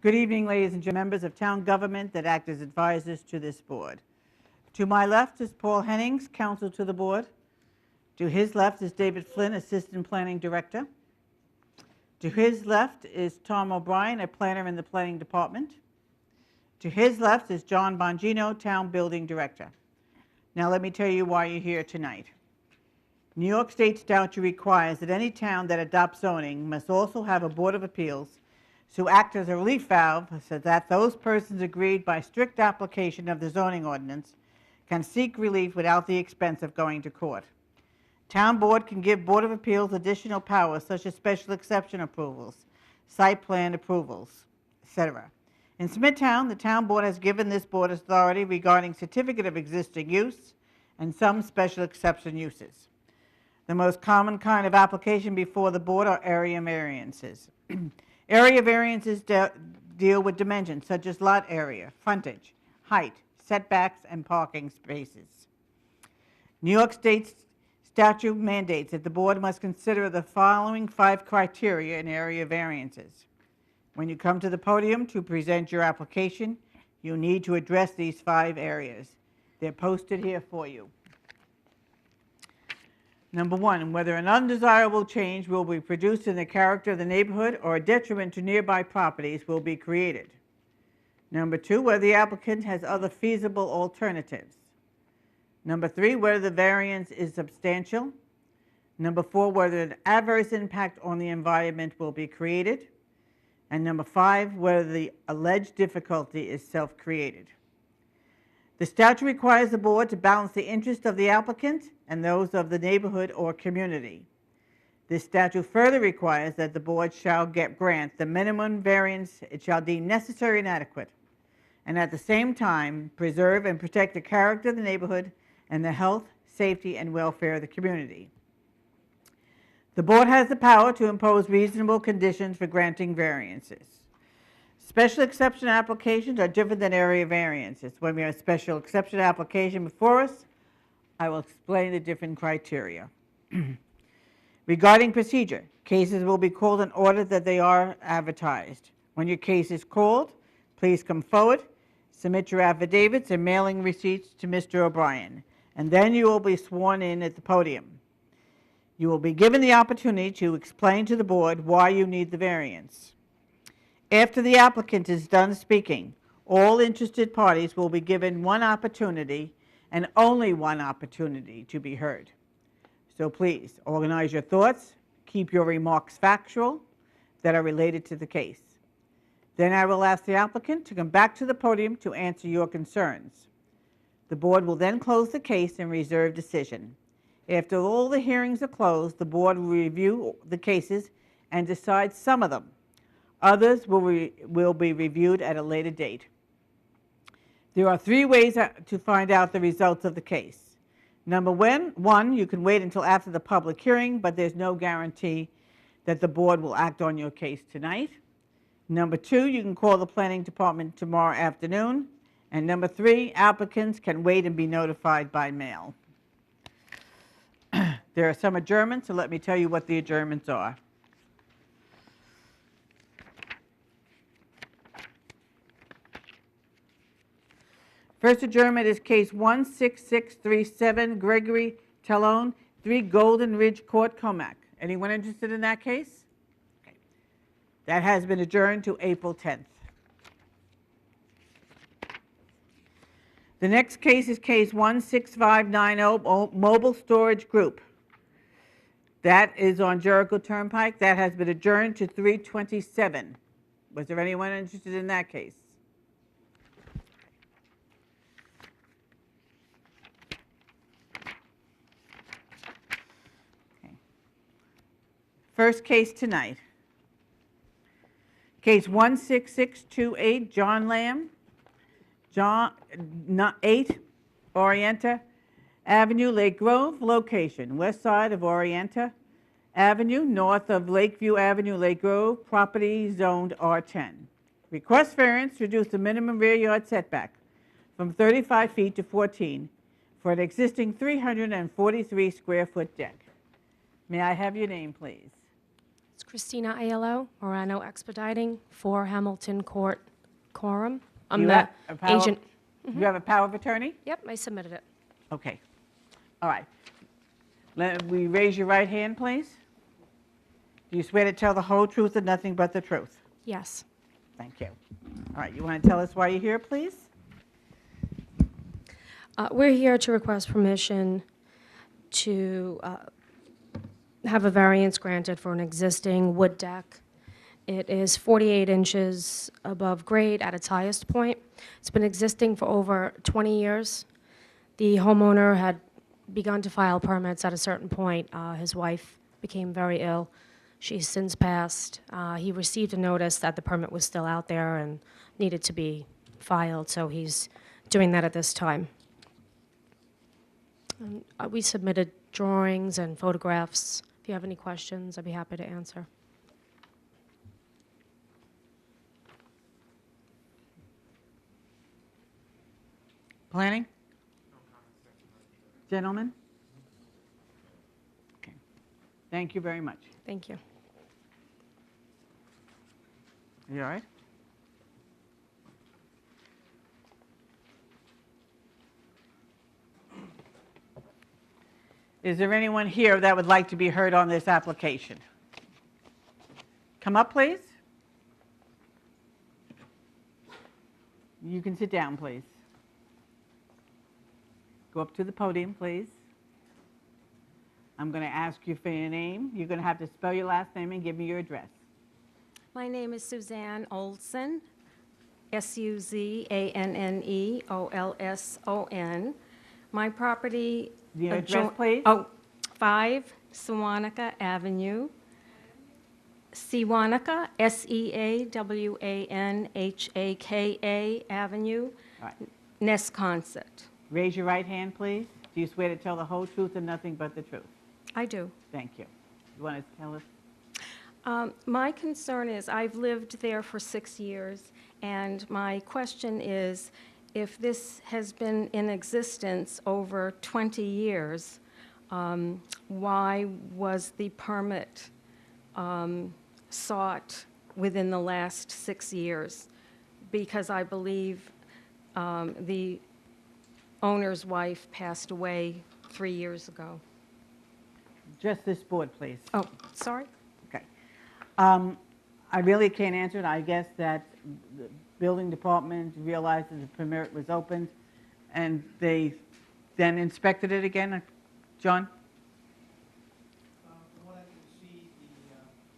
Good evening, ladies and gentlemen, members of town government that act as advisors to this board. To my left is Paul Hennings, counsel to the board. To his left is David Flynn, assistant planning director. To his left is Tom O'Brien, a planner in the planning department. To his left is John Bongino, town building director. Now let me tell you why you're here tonight. New York State statute requires that any town that adopts zoning must also have a board of appeals to act as a relief valve so that those persons agreed by strict application of the zoning ordinance can seek relief without the expense of going to court. Town board can give Board of Appeals additional powers such as special exception approvals, site plan approvals, etc. In Smithtown, the town board has given this board authority regarding certificate of existing use and some special exception uses. The most common kind of application before the board are area variances. Area variances deal with dimensions such as lot area, frontage, height, setbacks, and parking spaces. New York State statute mandates that the board must consider the following 5 criteria in area variances. When you come to the podium to present your application, you need to address these 5 areas. They're posted here for you. Number 1, whether an undesirable change will be produced in the character of the neighborhood or a detriment to nearby properties will be created. Number 2, whether the applicant has other feasible alternatives. Number 3, whether the variance is substantial. Number 4, whether an adverse impact on the environment will be created. And number 5, whether the alleged difficulty is self-created. The statute requires the board to balance the interest of the applicant and those of the neighborhood or community. This statute further requires that the board shall grant the minimum variance it shall deem necessary and adequate, and at the same time preserve and protect the character of the neighborhood and the health, safety, and welfare of the community. The board has the power to impose reasonable conditions for granting variances. Special exception applications are different than area variances. When we have a special exception application before us, I will explain the different criteria. Regarding procedure, cases will be called in order that they are advertised. When your case is called, please come forward, submit your affidavits and mailing receipts to Mr. O'Brien, and then you will be sworn in at the podium. You will be given the opportunity to explain to the board why you need the variance. After the applicant is done speaking, all interested parties will be given one opportunity and only one opportunity to be heard. So please organize your thoughts, keep your remarks factual that are related to the case. Then I will ask the applicant to come back to the podium to answer your concerns. The board will then close the case and reserve decision. After all the hearings are closed, the board will review the cases and decide some of them. Others will be reviewed at a later date. There are 3 ways to find out the results of the case. Number 1, you can wait until after the public hearing, but there's no guarantee that the board will act on your case tonight. Number 2, you can call the planning department tomorrow afternoon. And number 3, applicants can wait and be notified by mail. There are some adjournments, so let me tell you what the adjournments are. First adjournment is case 16637, Gregory Talone, 3 Golden Ridge Court, Comac. Anyone interested in that case? Okay. That has been adjourned to April 10th. The next case is case 16590, Mobile Storage Group. That is on Jericho Turnpike. That has been adjourned to 3/27. Was there anyone interested in that case? Okay. First case tonight. Case 16628, John Lamb. 8 Orienta Avenue, Lake Grove, location west side of Orienta Avenue, north of Lakeview Avenue, Lake Grove, property zoned R10. Request variance to reduce the minimum rear yard setback from 35 feet to 14 for an existing 343 square foot deck. May I have your name, please? It's Christina Aiello, Morano Expediting, 4 Hamilton Court, Quorum. I'm You the have a power- agent. You have a power of attorney? Yep, I submitted it. Okay. All right. Let we raise your right hand, please. Do you swear to tell the whole truth and nothing but the truth? Yes. Thank you. All right, you want to tell us why you're here, please? We're here to request permission to have a variance granted for an existing wood deck. It is 48 inches above grade at its highest point. It's been existing for over 20 years. The homeowner had begun to file permits at a certain point. His wife became very ill. She's since passed. He received a notice that the permit was still out there and needed to be filed, so he's doing that at this time. We submitted drawings and photographs. If you have any questions, I'd be happy to answer. Planning? Gentlemen? Okay. Thank you very much. Thank you. You all right? Is there anyone here that would like to be heard on this application? Come up, please. You can sit down, please. Go up to the podium, please. I'm going to ask you for your name. You're going to have to spell your last name and give me your address. My name is Suzanne Olson, Suzanne-Olson. My property... Your address, please. 5 Sewanaka Avenue. Sewanaka, Seawanhaka Avenue, All right. Nesconset. Raise your right hand, please. Do you swear to tell the whole truth and nothing but the truth? I do. Thank you. You want to tell us? My concern is, I've lived there for 6 years, and my question is, if this has been in existence over 20 years, why was the permit sought within the last 6 years? Because I believe the owner's wife passed away 3 years ago. Just this board, please. Oh, sorry? Okay. I really can't answer it. I guess that the building department realized that the permit was opened, and they then inspected it again. John? From what I can see,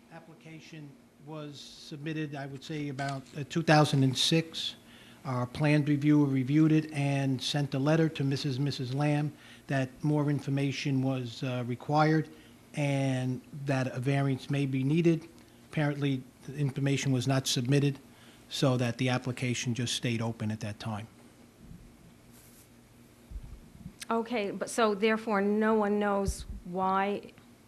the application was submitted, I would say, about 2006. Our planned reviewer reviewed it and sent a letter to Mrs. and Mrs. Lamb that more information was required and that a variance may be needed. Apparently, the information was not submitted, so that the application just stayed open at that time. Okay, but so therefore, no one knows why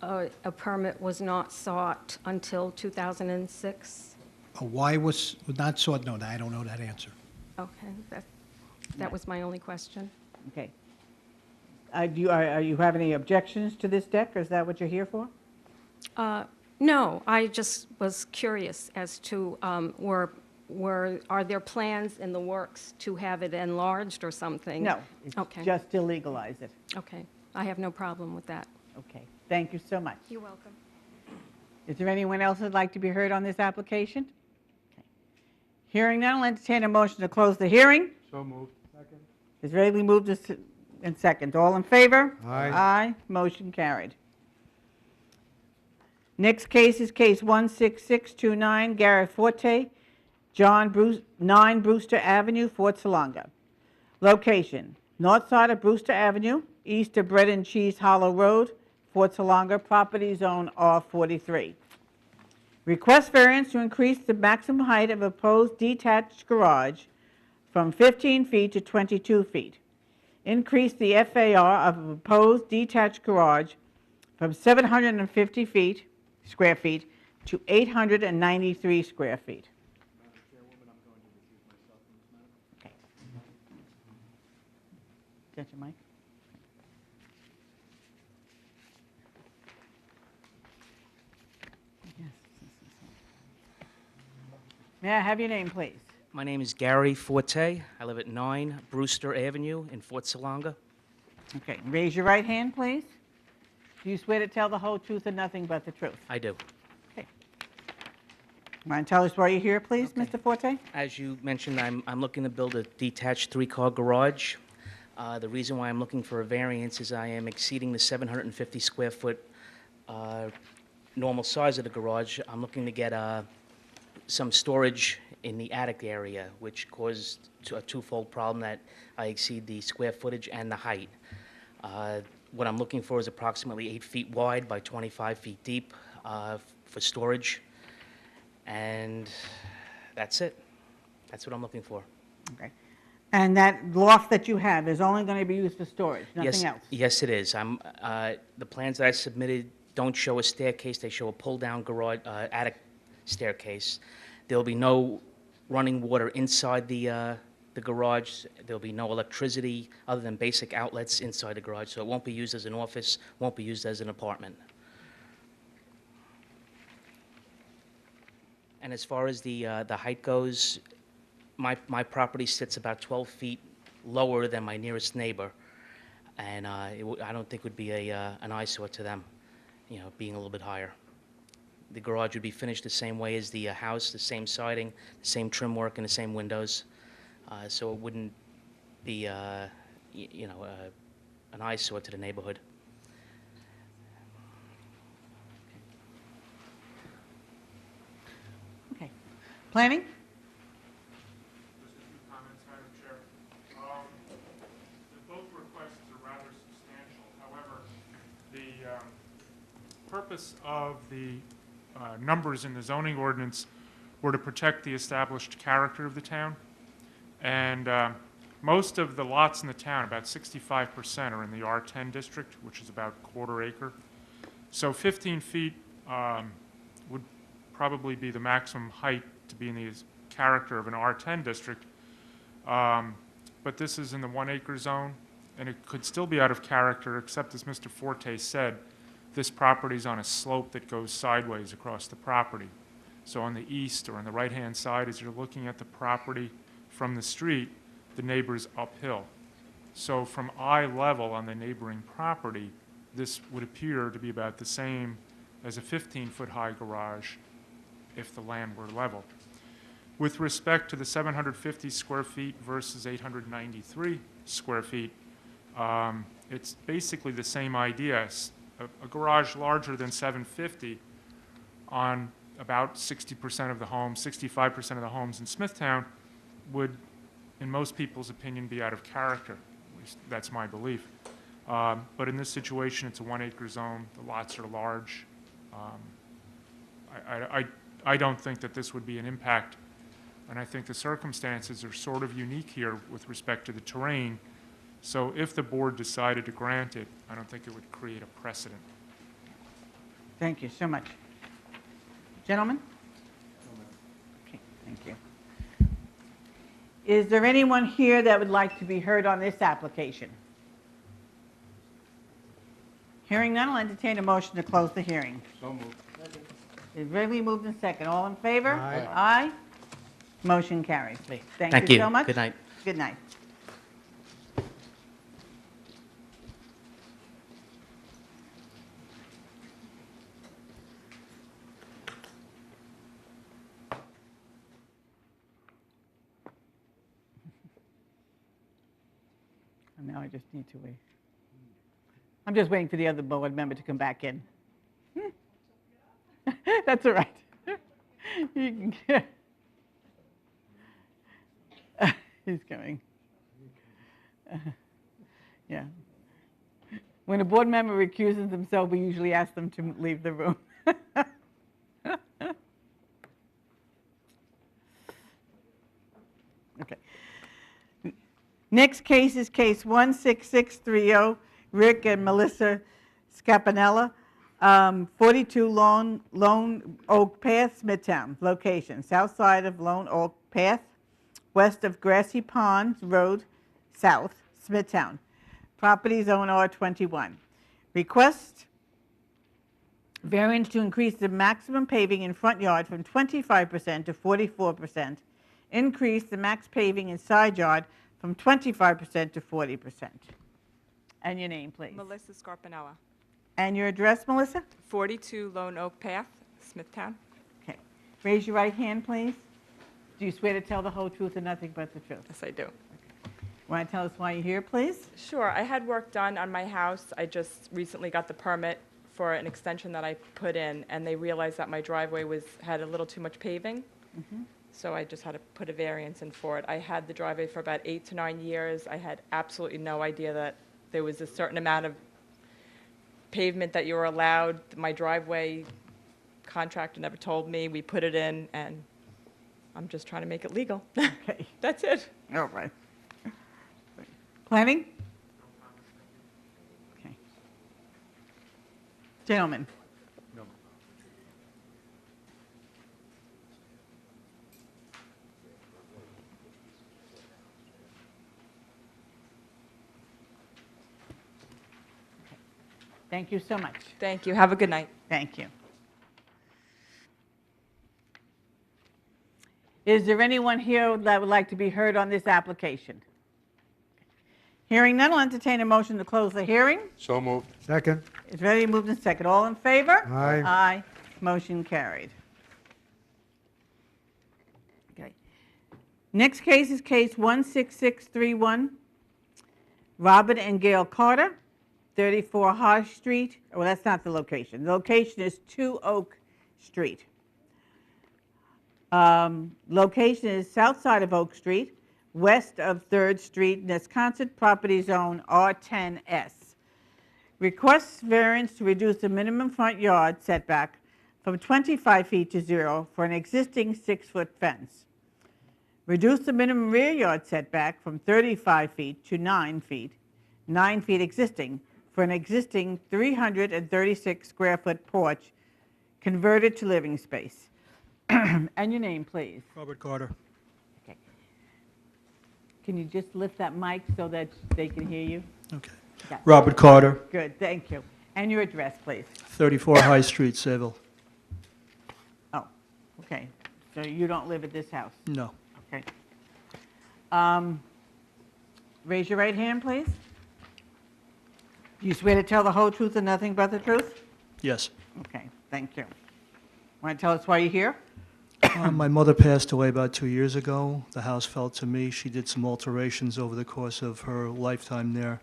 a permit was not sought until 2006? Why was not sought? No, I don't know that answer. Okay, that was my only question. Okay. Are you have any objections to this deck, or is that what you're here for? No, I just was curious as to, are there plans in the works to have it enlarged or something? No, it's Okay. just to legalize it. Okay, I have no problem with that. Okay, thank you so much. You're welcome. Is there anyone else who'd like to be heard on this application? Okay. Hearing none, I'll entertain a motion to close the hearing. So moved. Second. It's readily moved and second. All in favor? Aye. Aye, motion carried. Next case is case 16629, Garrett Forte, 9 Brewster Avenue, Fort Salonga. Location, north side of Brewster Avenue, east of Bread and Cheese Hollow Road, Fort Salonga, property zone R43. Request variance to increase the maximum height of a proposed detached garage from 15 feet to 22 feet. Increase the FAR of a proposed detached garage from 750 square feet to 893 square feet. Madam Chairwoman, I'm going to recuse myself from this matter. Okay. Got your mic? Yes. May I have your name, please? My name is Gary Forte. I live at 9 Brewster Avenue in Fort Salonga. Okay, raise your right hand, please. Do you swear to tell the whole truth and nothing but the truth? I do. Okay. Want to tell us why you're here, please, Okay. Mr. Forte? As you mentioned, I'm looking to build a detached 3-car garage. The reason why I'm looking for a variance is I am exceeding the 750 square foot normal size of the garage. I'm looking to get some storage in the attic area, which caused a twofold problem that I exceed the square footage and the height. What I'm looking for is approximately 8 feet wide by 25 feet deep for storage, and that's it. That's what I'm looking for. Okay. And that loft that you have is only going to be used for storage, nothing else? Yes, it is. The plans that I submitted don't show a staircase. They show a pull-down garage, attic staircase. There'll be no running water inside the garage. There'll be no electricity other than basic outlets inside the garage, so it won't be used as an office, won't be used as an apartment. And as far as the height goes, my property sits about 12 feet lower than my nearest neighbor, and I don't think would be an eyesore to them, you know, being a little bit higher. The garage would be finished the same way as the house, the same siding, the same trim work, and the same windows, so it wouldn't be, you know, an eyesore to the neighborhood. Okay. Planning? Just a few comments, Madam Chair. Both requests are rather substantial. However, the purpose of the numbers in the zoning ordinance were to protect the established character of the town. And most of the lots in the town, about 65%, are in the R10 district, which is about quarter acre. So 15 feet would probably be the maximum height to be in the character of an R10 district. But this is in the 1 acre zone, and it could still be out of character, except as Mr. Forte said, this property is on a slope that goes sideways across the property. So on the east or on the right-hand side, as you're looking at the property from the street, the neighbor's uphill. So from eye level on the neighboring property, this would appear to be about the same as a 15-foot high garage if the land were level. With respect to the 750 square feet versus 893 square feet, it's basically the same idea. A garage larger than 750 on about 60% of the homes, 65% of the homes in Smithtown would, in most people's opinion, be out of character. At least that's my belief. But in this situation, it's a 1 acre zone. The lots are large. I don't think that this would be an impact, and I think the circumstances are sort of unique here with respect to the terrain. So if the board decided to grant it, I don't think it would create a precedent. Thank you so much. Gentlemen? Okay, thank you. Is there anyone here that would like to be heard on this application? Hearing none, I'll entertain a motion to close the hearing. So moved. It's regularly moved in second. All in favor? Aye. Aye. Motion carries. Okay. Thank you so much. Good night. Good night. And now I just need to wait. I'm just waiting for the other board member to come back in. That's all right. You can he's coming. Yeah. When a board member recuses themselves, we usually ask them to leave the room. Okay. Next case is case 16630, Rick and Melissa Scapanella, 42 Lone Oak Path, Smithtown. Location, south side of Lone Oak Path, west of Grassy Ponds Road, south, Smithtown. Property zone R21. Request Variance to increase the maximum paving in front yard from 25% to 44%. Increase the max paving in side yard from 25% to 40%. And your name, please. Melissa Scarpinella, And your address, Melissa? 42 Lone Oak Path, Smithtown. Okay. Raise your right hand, please. Do you swear to tell the whole truth and nothing but the truth? Yes, I do. Want to tell us why you're here, please? Sure, I had work done on my house. I just recently got the permit for an extension that I put in, and they realized that my driveway had a little too much paving. So I just had to put a variance in for it. I had the driveway for about 8 to 9 years. I had absolutely no idea that there was a certain amount of pavement that you were allowed. My driveway contractor never told me. We put it in, and I'm just trying to make it legal. Okay. That's it. All right. Planning? Okay. Gentlemen. No. Thank you so much. Thank you. Have a good night. Thank you. Is there anyone here that would like to be heard on this application? Hearing none, I'll entertain a motion to close the hearing. So moved. Second. It's ready, moved and second. All in favor? Aye. Aye. Motion carried. Okay. Next case is case 16631. Robert and Gail Carter, 34 Hodge Street. Well, that's not the location. The location is 2 Oak Street. Location is south side of Oak Street, west of 3rd Street, Nesconset Property Zone R10S. Requests variance to reduce the minimum front yard setback from 25 feet to 0 for an existing 6-foot fence. Reduce the minimum rear yard setback from 35 feet to 9 feet, 9 feet existing, for an existing 336 square foot porch converted to living space. And your name, please. Robert Carter. Okay. Can you just lift that mic so that they can hear you? Okay. Yeah. Robert Carter, Good, thank you. And your address, please. 34 High Street, Sayville. Oh, okay. So you don't live at this house? No. Okay. Raise your right hand, please. Do you swear to tell the whole truth and nothing but the truth? Yes. Okay, thank you. Want to tell us why you're here? My mother passed away about 2 years ago. The house fell to me. She did some alterations over the course of her lifetime there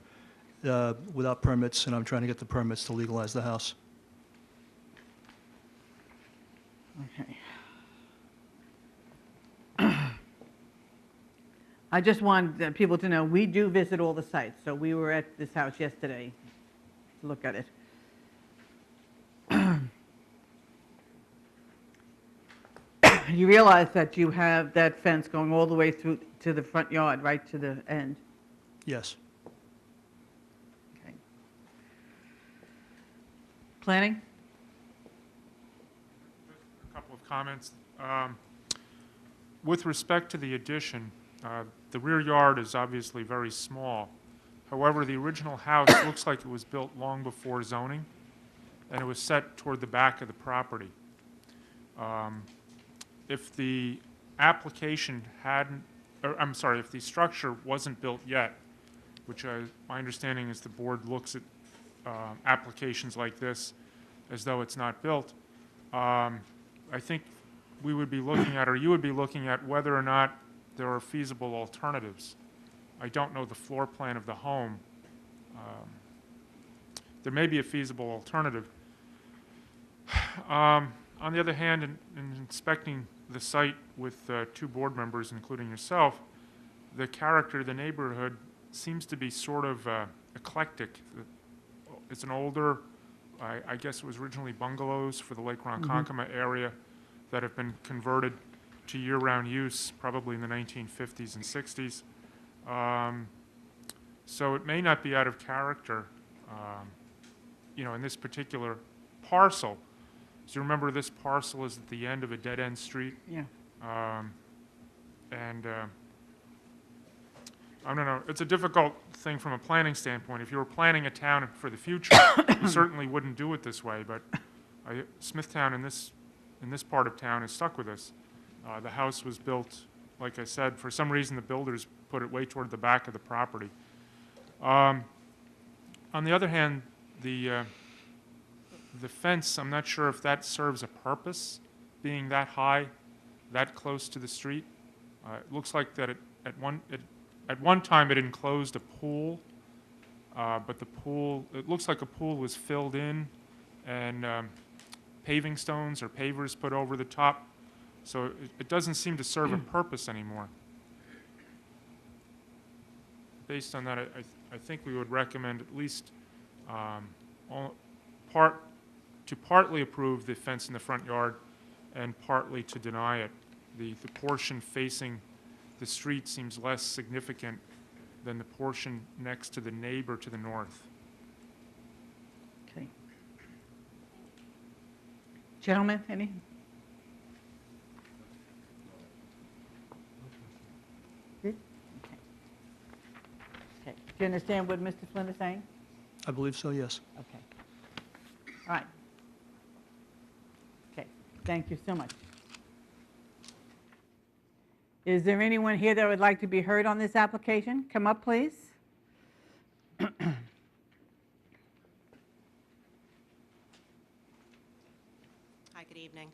without permits, and I'm trying to get the permits to legalize the house. Okay. I just wanted people to know, we do visit all the sites, so we were at this house yesterday to look at it. You realize that you have that fence going all the way through to the front yard, right to the end? Yes. Okay. Planning? A couple of comments. With respect to the addition, the rear yard is obviously very small. However, the original house looks like it was built long before zoning, and it was set toward the back of the property. If the application hadn't, or I'm sorry, if the structure wasn't built yet, which my understanding is the board looks at applications like this as though it's not built, I think we would be looking at, or you would be looking at, whether or not there are feasible alternatives. I don't know the floor plan of the home. There may be a feasible alternative. On the other hand, in inspecting the site with 2 board members, including yourself, the character of the neighborhood seems to be sort of eclectic. It's an older, I guess it was originally bungalows for the Lake Ronkonkoma area that have been converted to year-round use, probably in the 1950s and 60s. So it may not be out of character, in this particular parcel. So remember, this parcel is at the end of a dead-end street. Yeah. I don't know, it's a difficult thing from a planning standpoint. If you were planning a town for the future, you certainly wouldn't do it this way, but Smithtown in this part of town is stuck with this. The house was built, like I said, for some reason the builders put it way toward the back of the property. On the other hand, the fence, I'm not sure if that serves a purpose, being that high, that close to the street. It looks like that at one time it enclosed a pool, but the pool, it looks like a pool was filled in and paving stones or pavers put over the top. So it doesn't seem to serve a purpose anymore. Based on that, I think we would recommend at least partly approve the fence in the front yard and partly to deny it. The portion facing the street seems less significant than the portion next to the neighbor to the north. Okay. Gentlemen, any? Good? Okay. Okay. Do you understand what Mr. Flynn is saying? I believe so, yes. Okay. All right. Okay, thank you so much. Is there anyone here that would like to be heard on this application? Come up, please. Hi, good evening.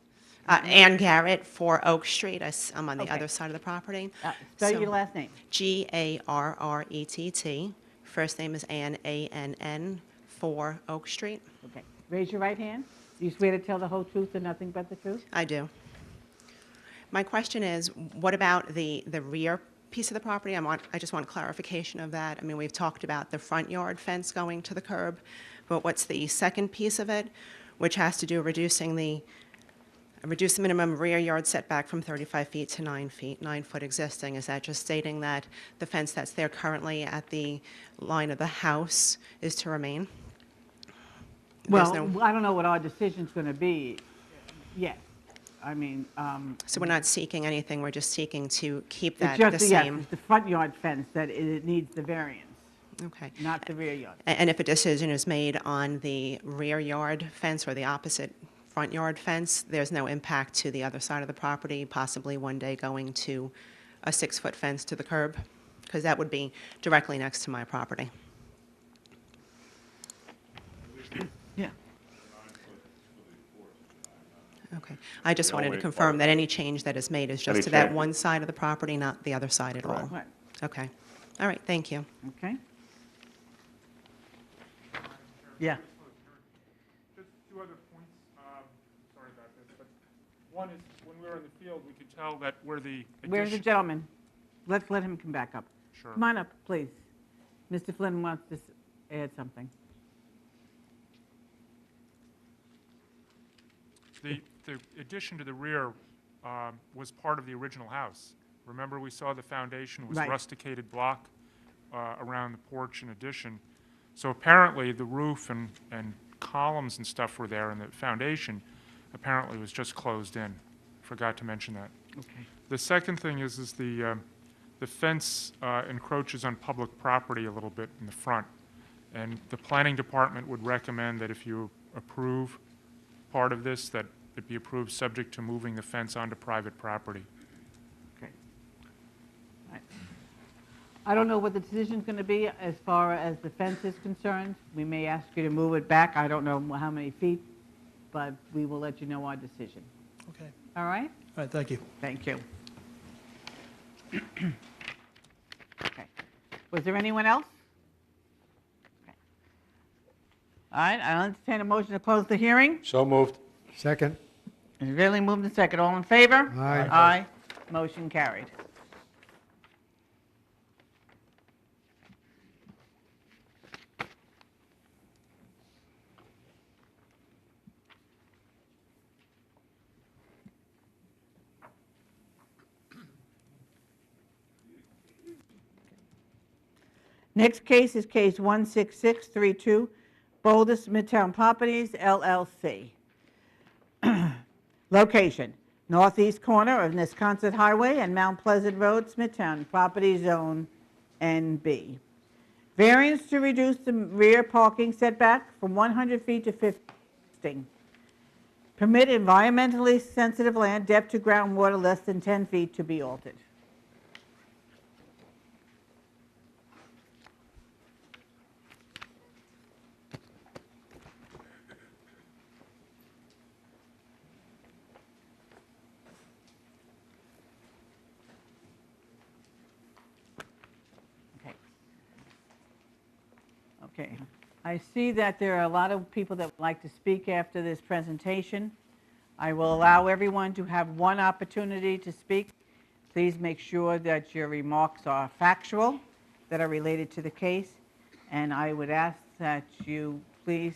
Ann Garrett, 4 Oak Street. I'm on the Okay. other side of the property. Spell So- your last name. Garrett. First name is Ann, ANN, 4 Oak Street. Okay. Raise your right hand. Do you swear to tell the whole truth and nothing but the truth? I do. My question is, what about the rear piece of the property? I just want clarification of that. I mean, we've talked about the front yard fence going to the curb, but what's the second piece of it, which has to do reduce the minimum rear yard setback from 35 feet to 9 feet, 9 foot existing? Is that just stating that the fence that's there currently at the line of the house is to remain? There's Well, no- I don't know what our decision's going to be yet. I mean, So we're not seeking anything, we're just seeking to keep it's that just, the yes, same? it's the front yard fence that it needs the variance, Okay. not the rear yard. And if a decision is made on the rear yard fence or the opposite front yard fence, there's no impact to the other side of the property, possibly one day going to a 6-foot fence to the curb? Because that would be directly next to my property. Yeah. Okay. I just wanted to confirm that any change that is made is just to that one side of the property, not the other side at all? Right. Okay. All right, thank you. Okay. Yeah. Just 2 other points. Sorry about this, but one is when we were in the field, we could tell that where the Where's the addition. gentleman? Let's let him come back up. Sure. Come on up, please. Mr. Flynn wants to add something. The addition to the rear was part of the original house. Remember, we saw the foundation was Right. rusticated block around the porch and addition. So apparently, the roof and columns and stuff were there, and the foundation apparently was just closed in. Forgot to mention that. Okay. The second thing is the fence encroaches on public property a little bit in the front. And the planning department would recommend that if you approve part of this, that it be approved subject to moving the fence onto private property. Okay. All right. I don't know what the decision's going to be as far as the fence is concerned. We may ask you to move it back. I don't know how many feet, but we will let you know our decision. Okay. All right? All right, thank you. Thank you. Okay. Was there anyone else? Okay. All right, I'll entertain a motion to close the hearing. So moved. Second. It's really moved and second. All in favor? Aye. Aye. Motion carried. Next case is case 16632, Boulder Smithtown Properties, LLC. Location, northeast corner of Nesconset Highway and Mount Pleasant Road, Smithtown, property zone NB. Variance to reduce the rear parking setback from 100 feet to 50 feet. Permit environmentally sensitive land, depth to groundwater less than 10 feet to be altered. Okay. Okay. I see that there are a lot of people that would like to speak after this presentation. I will allow everyone to have one opportunity to speak. Please make sure that your remarks are factual, that are related to the case, and I would ask that you please,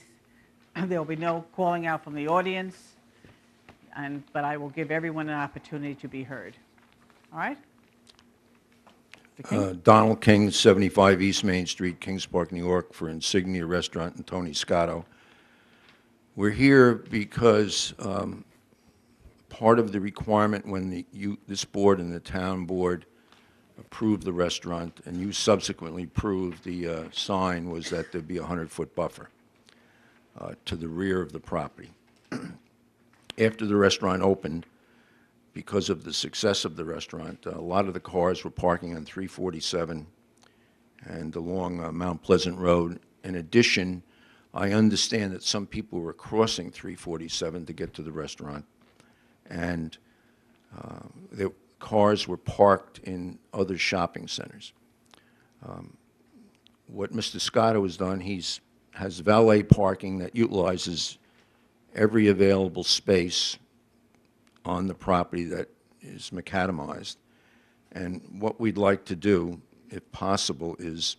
there will be no calling out from the audience, but I will give everyone an opportunity to be heard. All right? Mr. King? Donald King, 75 East Main Street, Kings Park, New York, for Insignia Restaurant and Tony Scotto. We're here because part of the requirement when this board and the town board approved the restaurant, and you subsequently approved the sign, was that there'd be a 100-foot buffer to the rear of the property. After the restaurant opened, because of the success of the restaurant, a lot of the cars were parking on 347 and along Mount Pleasant Road. In addition, I understand that some people were crossing 347 to get to the restaurant, and the cars were parked in other shopping centers. What Mr. Scotto has done, has valet parking that utilizes every available space on the property that is macadamized. And what we'd like to do, if possible, is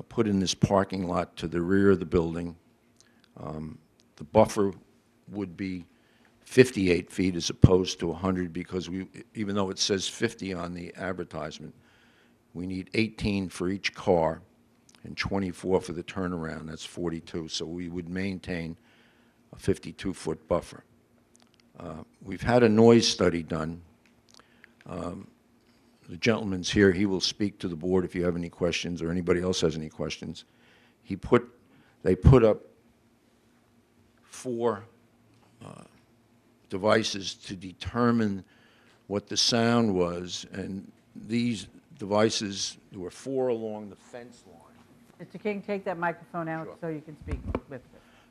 put in this parking lot to the rear of the building. The buffer would be 58 feet as opposed to 100, because even though it says 50 on the advertisement, we need 18 for each car and 24 for the turnaround. That's 42. So we would maintain a 52-foot buffer. We've had a noise study done. The gentleman's here. He will speak to the board if you have any questions or anybody else has any questions. They put up 4 devices to determine what the sound was, and these devices, there were 4 along the fence line. Mr. King, take that microphone out so you can speak with it.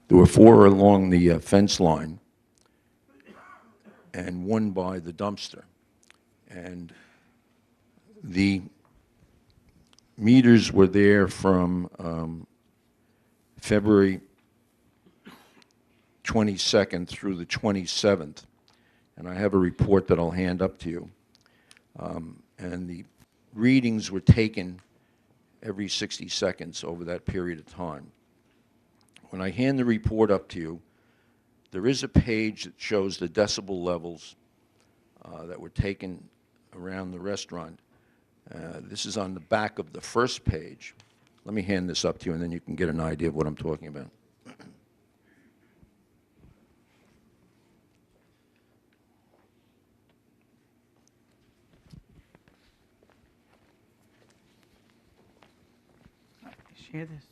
There were 4 along the fence line and 1 by the dumpster. And the meters were there from February 22nd through the 27th. And I have a report that I'll hand up to you. And the readings were taken every 60 seconds over that period of time. When I hand the report up to you, there is a page that shows the decibel levels that were taken around the restaurant. This is on the back of the first page. Let me hand this up to you, and then you can get an idea of what I'm talking about. Share this.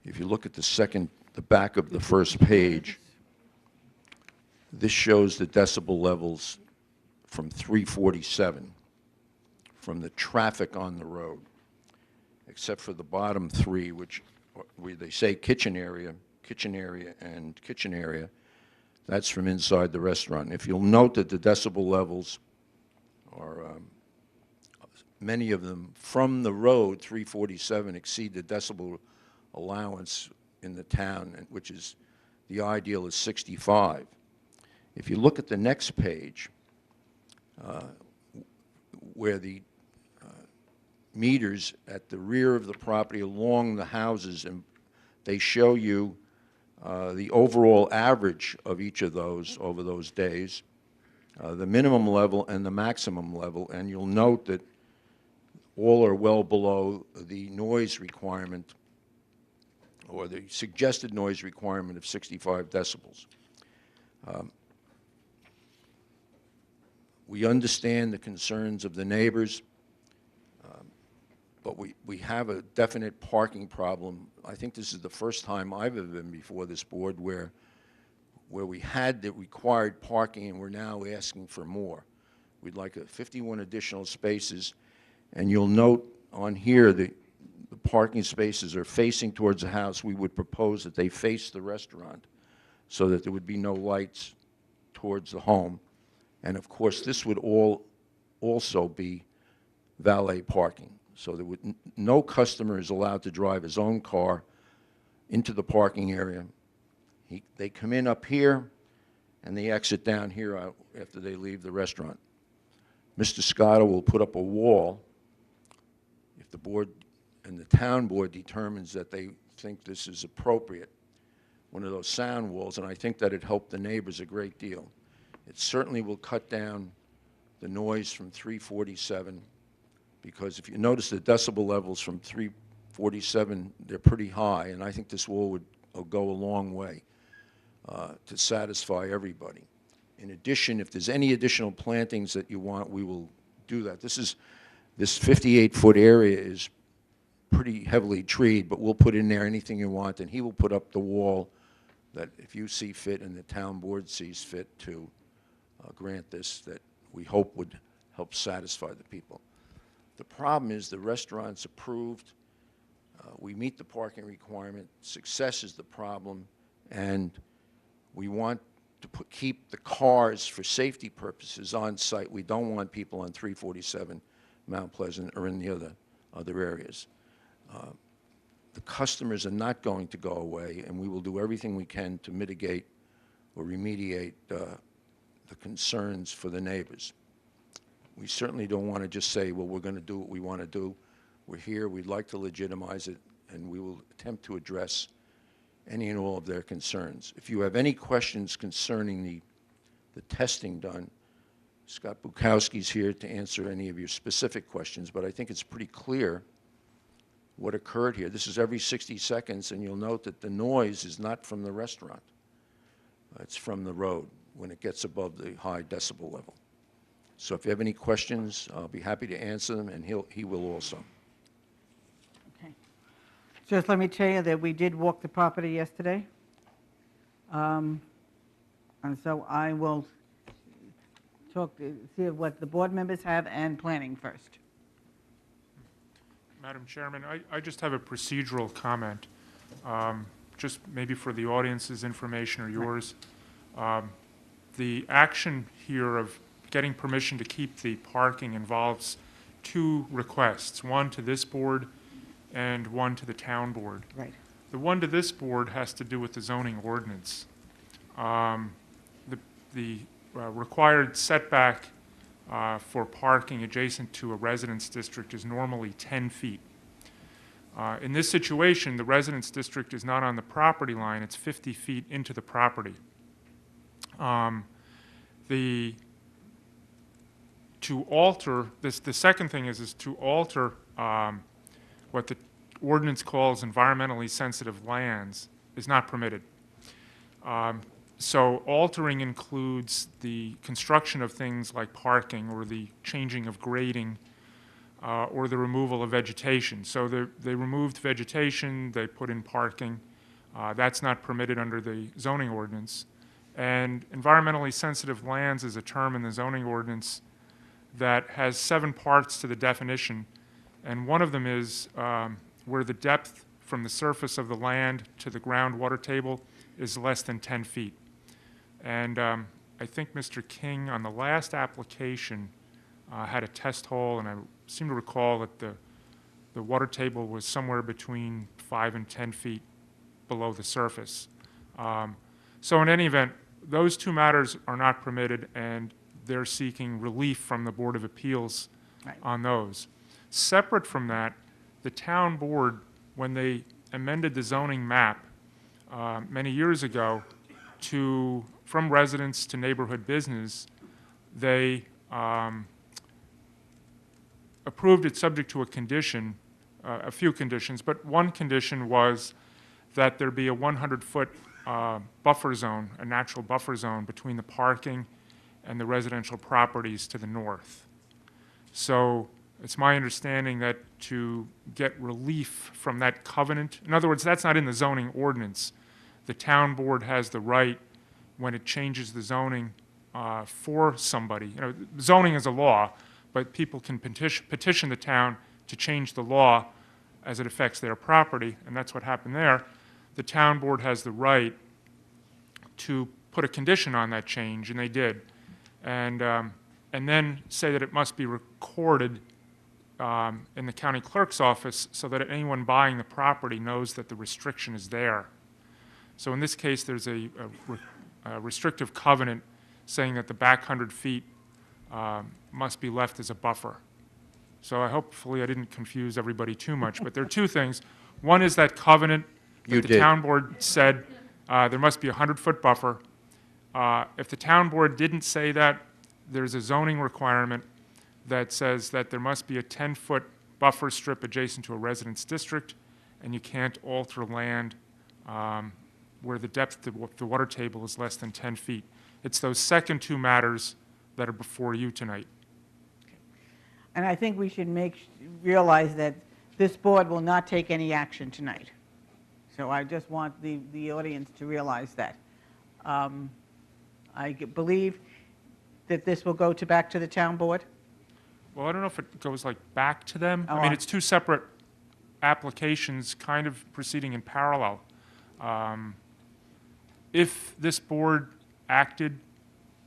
If you look at the back of the first page, this shows the decibel levels from 347 from the traffic on the road, except for the bottom 3, where they say kitchen area, and kitchen area. That's from inside the restaurant. If you'll note that the decibel levels are, many of them from the road, 347, exceed the decibel allowance in the town, which is, the ideal is 65. If you look at the next page, where the meters at the rear of the property along the houses, and they show you the overall average of each of those over those days, the minimum level and the maximum level, and you'll note that all are well below the noise requirement, or the suggested noise requirement of 65 decibels. We understand the concerns of the neighbors, but we have a definite parking problem. I think this is the first time I've ever been before this board where where we had the required parking and we're now asking for more. We'd like 51 additional spaces, and you'll note on here that the parking spaces are facing towards the house. We would propose that they face the restaurant so that there would be no lights towards the home. And of course, this would also be valet parking. So there would, no customer is allowed to drive his own car into the parking area. They come in up here, and they exit down here out after they leave the restaurant. Mr. Scotto will put up a wall if the board and the town board determines that they think this is appropriate, one of those sound walls, and I think that it helped the neighbors a great deal. It certainly will cut down the noise from 347, because if you notice the decibel levels from 347, they're pretty high, and I think this wall will go a long way to satisfy everybody. In addition, if there's any additional plantings that you want, we will do that. This 58-foot area is pretty heavily treed, but we'll put in there anything you want, and he will put up the wall that if you see fit and the town board sees fit to grant this, that we hope would help satisfy the people. The problem is the restaurant's approved. We meet the parking requirement. Success is the problem, and we want to keep the cars for safety purposes on site. We don't want people on 347 Mount Pleasant or in the other areas. The customers are not going to go away, and we will do everything we can to mitigate or remediate the concerns for the neighbors. We certainly don't want to just say, well, we're going to do what we want to do. We're here, we'd like to legitimize it, and we will attempt to address any and all of their concerns. If you have any questions concerning the testing done, Scott Bukowski's here to answer any of your specific questions, but I think it's pretty clear what occurred here. This is every 60 seconds, and you'll note that the noise is not from the restaurant. It's from the road when it gets above the high decibel level. So if you have any questions, I'll be happy to answer them, and he will also. Okay. Just let me tell you that we did walk the property yesterday. And so I will see what the board members have and planning first. Madam Chairman, I just have a procedural comment, just maybe for the audience's information or yours. The action here of getting permission to keep the parking involves two requests, one to this board and one to the town board. Right. The one to this board has to do with the zoning ordinance. The required setback for parking adjacent to a residence district is normally 10 feet. In this situation, the residence district is not on the property line, it's 50 feet into the property. To alter, the second thing is to alter what the ordinance calls environmentally sensitive lands is not permitted. So altering includes the construction of things like parking or the changing of grading or the removal of vegetation. So they removed vegetation, they put in parking. That's not permitted under the zoning ordinance. And environmentally sensitive lands is a term in the zoning ordinance that has 7 parts to the definition, and one of them is where the depth from the surface of the land to the groundwater table is less than 10 feet. And I think Mr. King, on the last application, had a test hole, and I seem to recall that the water table was somewhere between 5 and 10 feet below the surface. So in any event, those two matters are not permitted, and they're seeking relief from the Board of Appeals on those. Separate from that, the town board, when they amended the zoning map many years ago from residence to neighborhood business, they approved it subject to a condition, a few conditions, but one condition was that there be a 100-foot buffer zone, a natural buffer zone between the parking and the residential properties to the north. So it's my understanding that to get relief from that covenant, in other words, that's not in the zoning ordinance. The town board has the right when it changes the zoning for somebody. You know, zoning is a law, but people can petition the town to change the law as it affects their property, and that's what happened there. The town board has the right to put a condition on that change, and they did. And then say that it must be recorded in the county clerk's office so that anyone buying the property knows that the restriction is there. So in this case, there's a restrictive covenant saying that the back 100 feet must be left as a buffer. So hopefully I didn't confuse everybody too much, but there are two things. One is that covenant that the town board said there must be a 100-foot buffer. If the town board didn't say that, there's a zoning requirement that says that there must be a 10-foot buffer strip adjacent to a residence district, and you can't alter land where the depth of the water table is less than 10 feet. It's those second two matters that are before you tonight. And I think we should realize that this board will not take any action tonight. So I just want the audience to realize that. I believe that this will go back to the town board. Well, I don't know if it goes like back to them. Oh, I mean, it's two separate applications kind of proceeding in parallel. If this board acted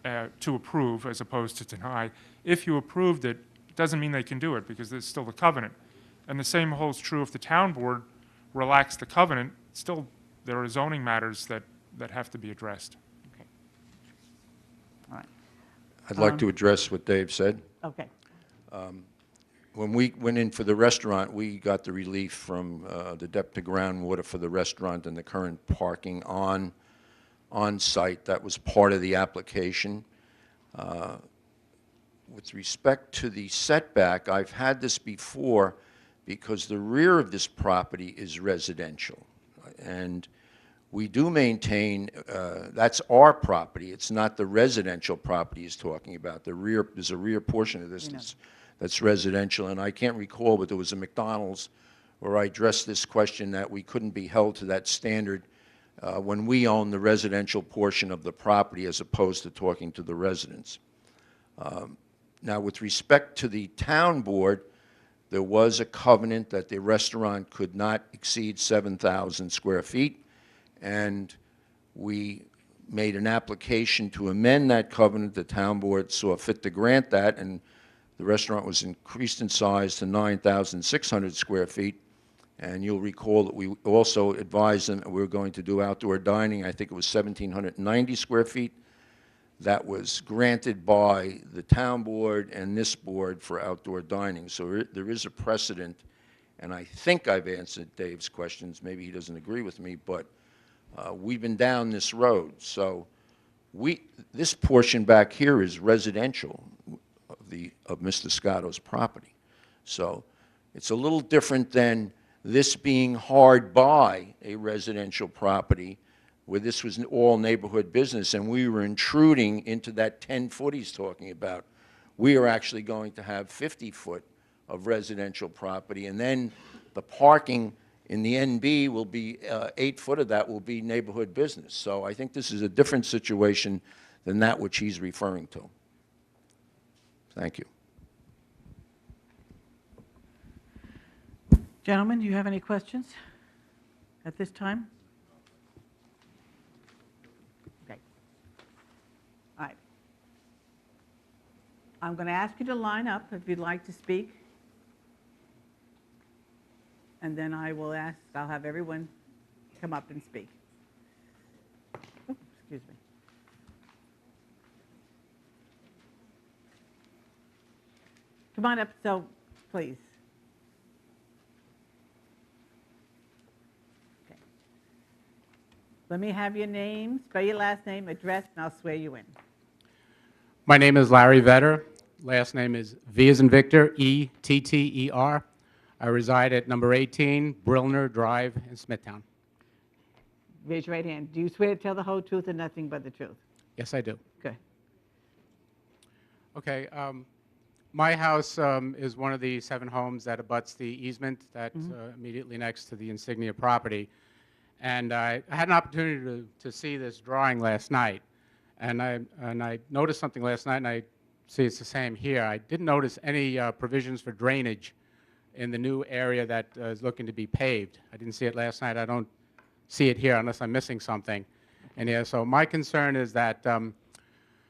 to approve as opposed to deny, if you approved it, it doesn't mean they can do it because there's still the covenant. And the same holds true if the town board relaxed the covenant, still there are zoning matters that have to be addressed. Okay. All right. I'd like to address what Dave said. Okay. When we went in for the restaurant, we got the relief from the depth to groundwater for the restaurant and the current parking on site. That was part of the application. With respect to the setback, I've had this before because the rear of this property is residential. And we do maintain, that's our property. It's not the residential property he's talking about. There's a rear portion of this that's residential. And I can't recall, but there was a McDonald's where I addressed this question that we couldn't be held to that standard when we own the residential portion of the property as opposed to talking to the residents. Now, with respect to the town board, there was a covenant that the restaurant could not exceed 7,000 square feet, and we made an application to amend that covenant. The town board saw fit to grant that, and the restaurant was increased in size to 9,600 square feet. And you'll recall that we also advised them that we were going to do outdoor dining. I think it was 1,790 square feet. That was granted by the town board and this board for outdoor dining. So there is a precedent, and I think I've answered Dave's questions. Maybe he doesn't agree with me, but we've been down this road. So this portion back here is residential of Mr. Scotto's property. So it's a little different than this being hard by a residential property where this was all neighborhood business, and we were intruding into that 10-foot he's talking about. We are actually going to have 50-foot of residential property, and then the parking in the NB will be 8 foot of that will be neighborhood business. So I think this is a different situation than that which he's referring to. Thank you. Gentlemen, do you have any questions at this time? Okay. All right. I'm going to ask you to line up if you'd like to speak. And then I'll have everyone come up and speak. Oh, excuse me. Come on up, so please. Okay. Let me have your name, spell your last name, address, and I'll swear you in. My name is Larry Vetter. Last name is V as in Victor, E-T-T-E-R. I reside at number 18 Brillner Drive in Smithtown. Raise your right hand. Do you swear to tell the whole truth and nothing but the truth? Yes, I do. Good. Okay. My house is one of the 7 homes that abuts the easement that's immediately next to the Insignia property. And I had an opportunity to see this drawing last night. And I noticed something last night, and I see it's the same here. I didn't notice any provisions for drainage in the new area that is looking to be paved. I didn't see it last night. I don't see it here unless I'm missing something. And yeah, so my concern is that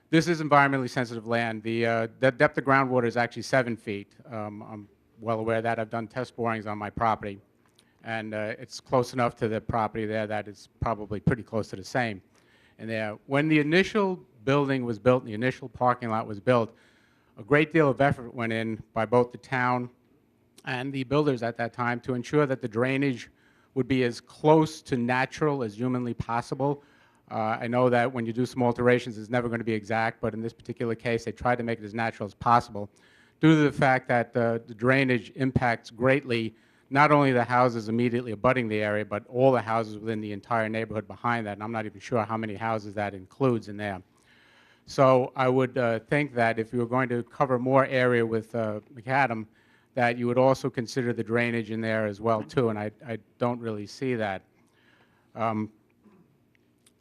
this is environmentally sensitive land. The depth of groundwater is actually 7 feet. I'm well aware of that. I've done test borings on my property, and it's close enough to the property there that it's probably pretty close to the same. And there, when the initial building was built, the initial parking lot was built, a great deal of effort went in by both the town and the builders at that time to ensure that the drainage would be as close to natural as humanly possible. I know that when you do some alterations, it's never going to be exact, but in this particular case, they tried to make it as natural as possible due to the fact that the drainage impacts greatly not only the houses immediately abutting the area, but all the houses within the entire neighborhood behind that, and I'm not even sure how many houses that includes in there. So I would think that if you were going to cover more area with macadam, that you would also consider the drainage in there as well, too, and I don't really see that. And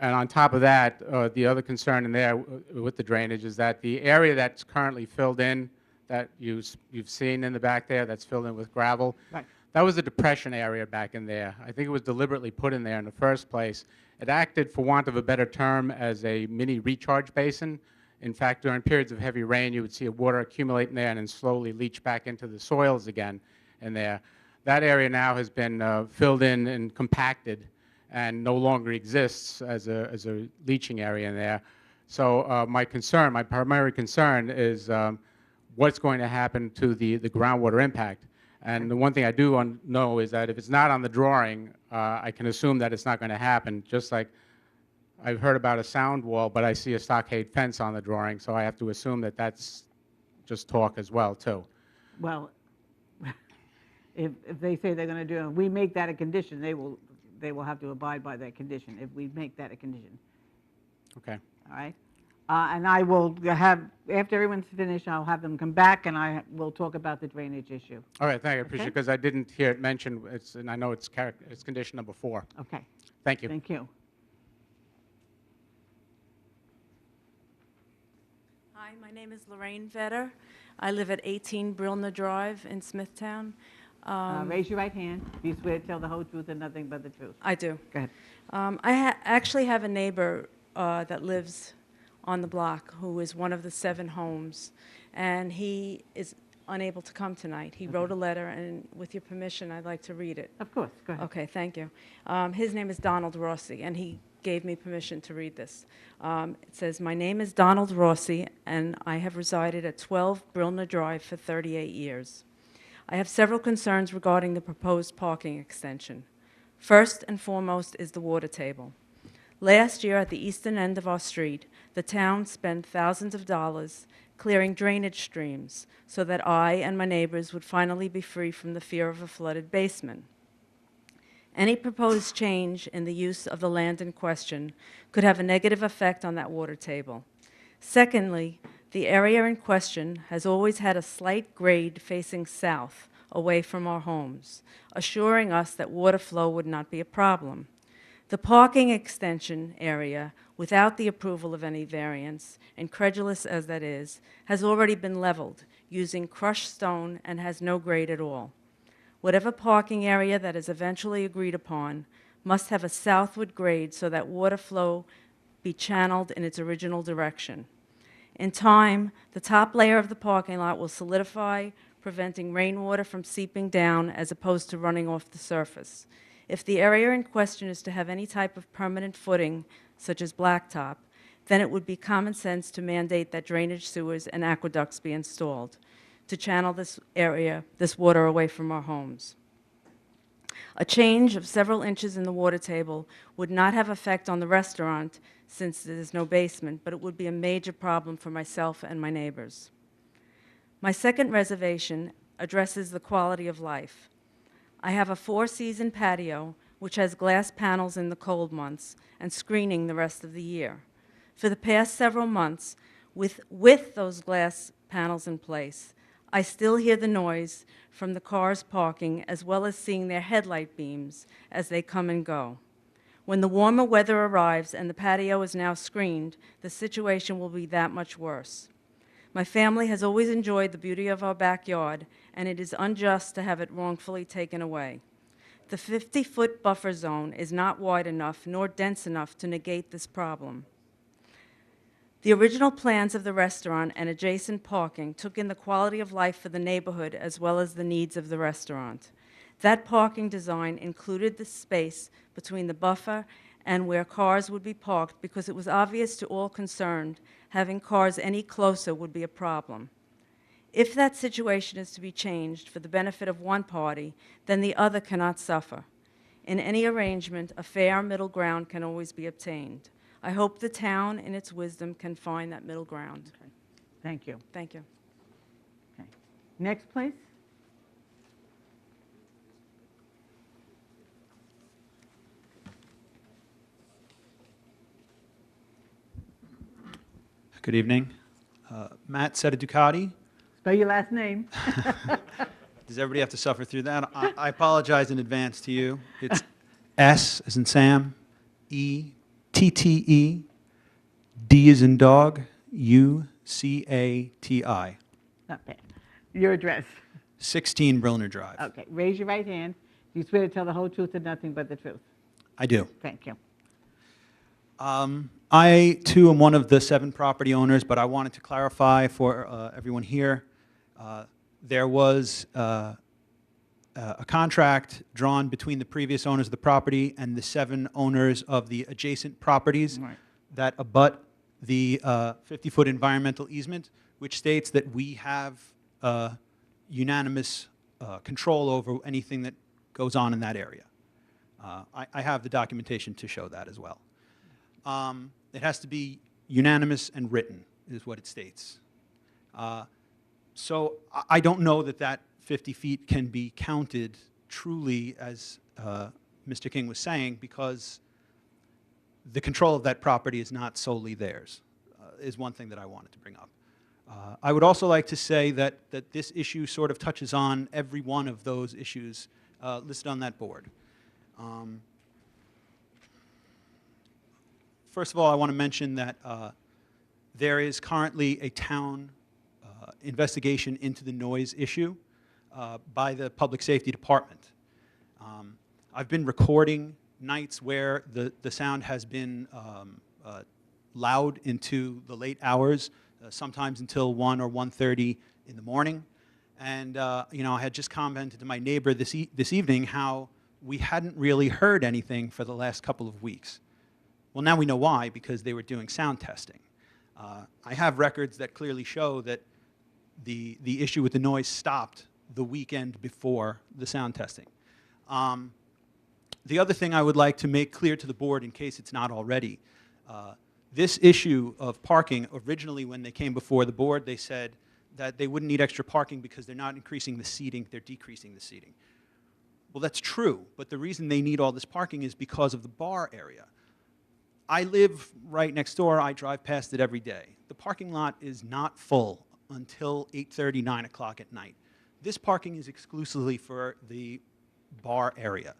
on top of that, the other concern in there with the drainage is that the area that's currently filled in, that you've seen in the back there, that's filled in with gravel, Right. that was a depression area back in there. I think it was deliberately put in there in the first place. It acted, for want of a better term, as a mini recharge basin. In fact, during periods of heavy rain, you would see water accumulate in there and then slowly leach back into the soils again in there. That area now has been filled in and compacted and no longer exists as a leaching area in there. So my primary concern is what's going to happen to the groundwater impact. And the one thing I do know is that if it's not on the drawing, I can assume that it's not going to happen, just like I've heard about a sound wall, but I see a stockade fence on the drawing, so I have to assume that that's just talk as well, too. Well, if they say they're going to do it, we make that a condition, they will have to abide by that condition, if we make that a condition, Okay. all right? And I will have, after everyone's finished, I'll have them come back, and I will talk about the drainage issue. All right, thank you. I appreciate it, Okay. because I didn't hear it mentioned, and I know it's condition number 4. Okay, Thank you. thank you. Hi, my name is Lorraine Vetter. I live at 18 Brilner Drive in Smithtown. Raise your right hand. Do you swear to tell the whole truth and nothing but the truth? I do. Go ahead. I actually have a neighbor that lives on the block who is one of the 7 homes, and he is unable to come tonight. He wrote a letter, and with your permission, I'd like to read it. Of course, go ahead. Okay, thank you. His name is Donald Rossi, and he gave me permission to read this. It says, "My name is Donald Rossi, and I have resided at 12 Brilner Drive for 38 years. I have several concerns regarding the proposed parking extension. First and foremost is the water table. Last year, at the eastern end of our street, the town spent thousands of dollars clearing drainage streams so that I and my neighbors would finally be free from the fear of a flooded basement. Any proposed change in the use of the land in question could have a negative effect on that water table. Secondly, the area in question has always had a slight grade facing south, away from our homes, assuring us that water flow would not be a problem. The parking extension area, without the approval of any variance, incredulous as that is, has already been leveled using crushed stone and has no grade at all. Whatever parking area that is eventually agreed upon must have a southward grade so that water flow be channeled in its original direction. In time, the top layer of the parking lot will solidify, preventing rainwater from seeping down as opposed to running off the surface. If the area in question is to have any type of permanent footing, such as blacktop, then it would be common sense to mandate that drainage sewers and aqueducts be installed to channel this water away from our homes. A change of several inches in the water table would not have effect on the restaurant since there is no basement, but it would be a major problem for myself and my neighbors. My second reservation addresses the quality of life. I have a 4-season patio which has glass panels in the cold months and screening the rest of the year. For the past several months, with those glass panels in place, I still hear the noise from the cars parking as well as seeing their headlight beams as they come and go. When the warmer weather arrives and the patio is now screened, the situation will be that much worse. My family has always enjoyed the beauty of our backyard, and it is unjust to have it wrongfully taken away. The 50-foot buffer zone is not wide enough nor dense enough to negate this problem. The original plans of the restaurant and adjacent parking took in the quality of life for the neighborhood as well as the needs of the restaurant. That parking design included the space between the buffer and where cars would be parked because it was obvious to all concerned having cars any closer would be a problem. If that situation is to be changed for the benefit of one party, then the other cannot suffer. In any arrangement, a fair middle ground can always be obtained. I hope the town, in its wisdom, can find that middle ground. Okay. Thank you. Thank you. Okay. Next, please. Good evening. Matt Setaducati. Spell your last name. Does everybody have to suffer through that? I apologize in advance to you. It's S as in Sam, E, T-T-E, D as in dog, U-C-A-T-I. Not bad. Your address. 16 Brillner Drive. Okay. Raise your right hand. Do you swear to tell the whole truth and nothing but the truth? I do. Thank you. I, too, am one of the 7 property owners, but I wanted to clarify for everyone here. There was a contract drawn between the previous owners of the property and the 7 owners of the adjacent properties that abut the 50-foot environmental easement, which states that we have unanimous control over anything that goes on in that area. I have the documentation to show that as well. It has to be unanimous and written, is what it states. So I don't know that that 50 feet can be counted truly, as Mr. King was saying, because the control of that property is not solely theirs, is one thing that I wanted to bring up. I would also like to say that this issue sort of touches on every one of those issues listed on that board. First of all, I want to mention that there is currently a town investigation into the noise issue by the Public Safety Department. I've been recording nights where the sound has been loud into the late hours, sometimes until 1 or 1:30 in the morning. And you know, I had just commented to my neighbor this evening how we hadn't really heard anything for the last couple of weeks. Well, now we know why, because they were doing sound testing. I have records that clearly show that the issue with the noise stopped the weekend before the sound testing. The other thing I would like to make clear to the board, in case it's not already, this issue of parking, originally when they came before the board, they said that they wouldn't need extra parking because they're not increasing the seating, they're decreasing the seating. Well, that's true, but the reason they need all this parking is because of the bar area. I live right next door. I drive past it every day. The parking lot is not full until 8:30, 9 o'clock at night. This parking is exclusively for the bar area,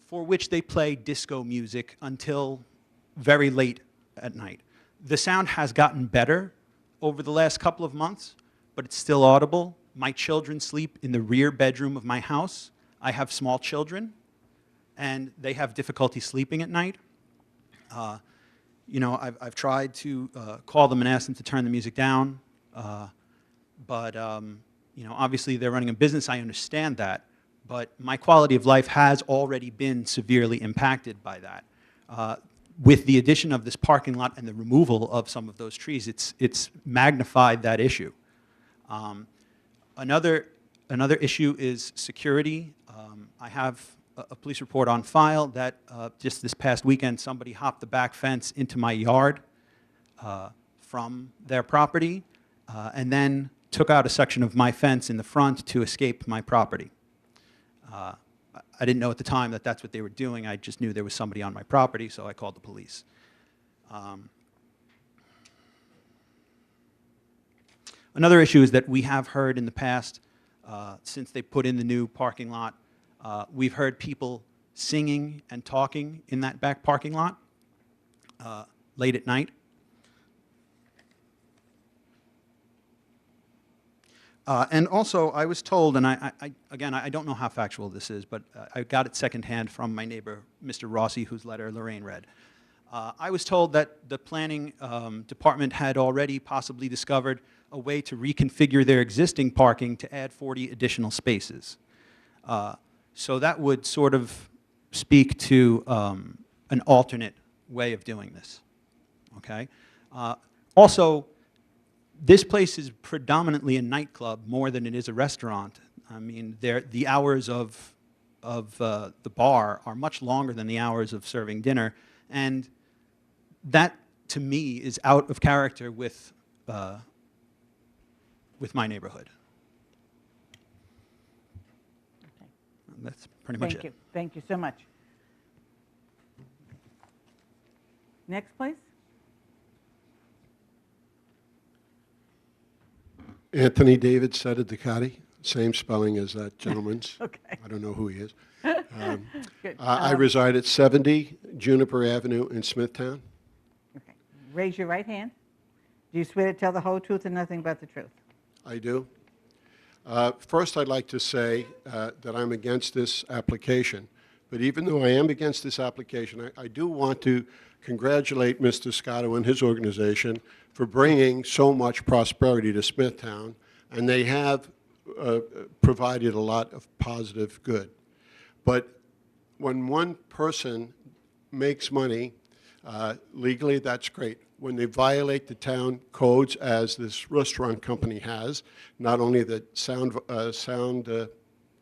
for which they play disco music until very late at night. The sound has gotten better over the last couple of months, but it's still audible. My children sleep in the rear bedroom of my house. I have small children, and they have difficulty sleeping at night. You know, I've tried to call them and ask them to turn the music down, but you know, obviously they're running a business. I understand that, but my quality of life has already been severely impacted by that. With the addition of this parking lot and the removal of some of those trees, it's magnified that issue. Another issue is security. I have a police report on file that just this past weekend somebody hopped the back fence into my yard from their property and then took out a section of my fence in the front to escape my property. I didn't know at the time that that's what they were doing. I just knew there was somebody on my property, so I called the police. Another issue is that we have heard in the past, since they put in the new parking lot, we've heard people singing and talking in that back parking lot late at night. And also, I was told, and again, I don't know how factual this is, but I got it secondhand from my neighbor, Mr. Rossi, whose letter Lorraine read. I was told that the planning department had already possibly discovered a way to reconfigure their existing parking to add 40 additional spaces. So that would sort of speak to an alternate way of doing this, okay? Also, this place is predominantly a nightclub more than it is a restaurant. I mean, the hours of the bar are much longer than the hours of serving dinner, and that, to me, is out of character with my neighborhood. Okay. That's pretty much it. Thank you. Thank you so much. Next, please. Anthony David Sedidicati, same spelling as that gentleman's. Okay. I don't know who he is. Good. I reside at 70 Juniper Avenue in Smithtown. Okay. Raise your right hand. Do you swear to tell the whole truth and nothing but the truth? I do. First, I'd like to say that I'm against this application. But even though I am against this application, I do want to congratulate Mr. Scotto and his organization for bringing so much prosperity to Smithtown, and they have provided a lot of positive good. But when one person makes money, legally, that's great. When they violate the town codes, as this restaurant company has, not only the sound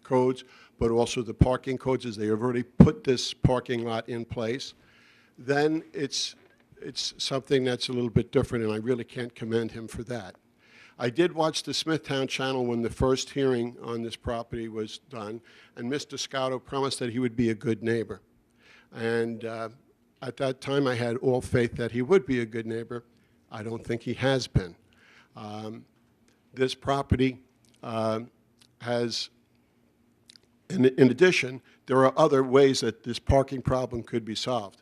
codes, but also the parking codes, as they have already put this parking lot in place, then it's something that's a little bit different, and I really can't commend him for that. I did watch the Smithtown channel when the first hearing on this property was done, and Mr. Scotto promised that he would be a good neighbor. And at that time, I had all faith that he would be a good neighbor. I don't think he has been. This property has, in addition, there are other ways that this parking problem could be solved.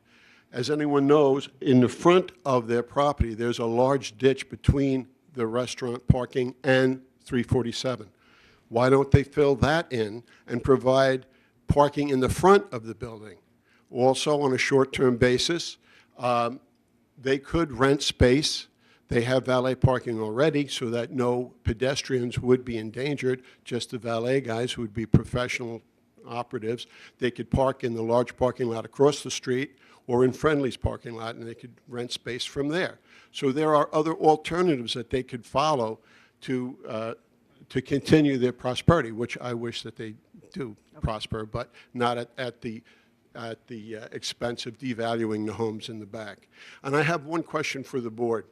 As anyone knows, in the front of their property, there's a large ditch between the restaurant parking and 347. Why don't they fill that in and provide parking in the front of the building? Also, on a short-term basis, they could rent space. They have valet parking already, so that no pedestrians would be endangered, just the valet guys who would be professional operatives. They could park in the large parking lot across the street or in Friendly's parking lot, and they could rent space from there. So there are other alternatives that they could follow to continue their prosperity, which I wish that they do prosper, but not at the expense of devaluing the homes in the back. And I have one question for the board.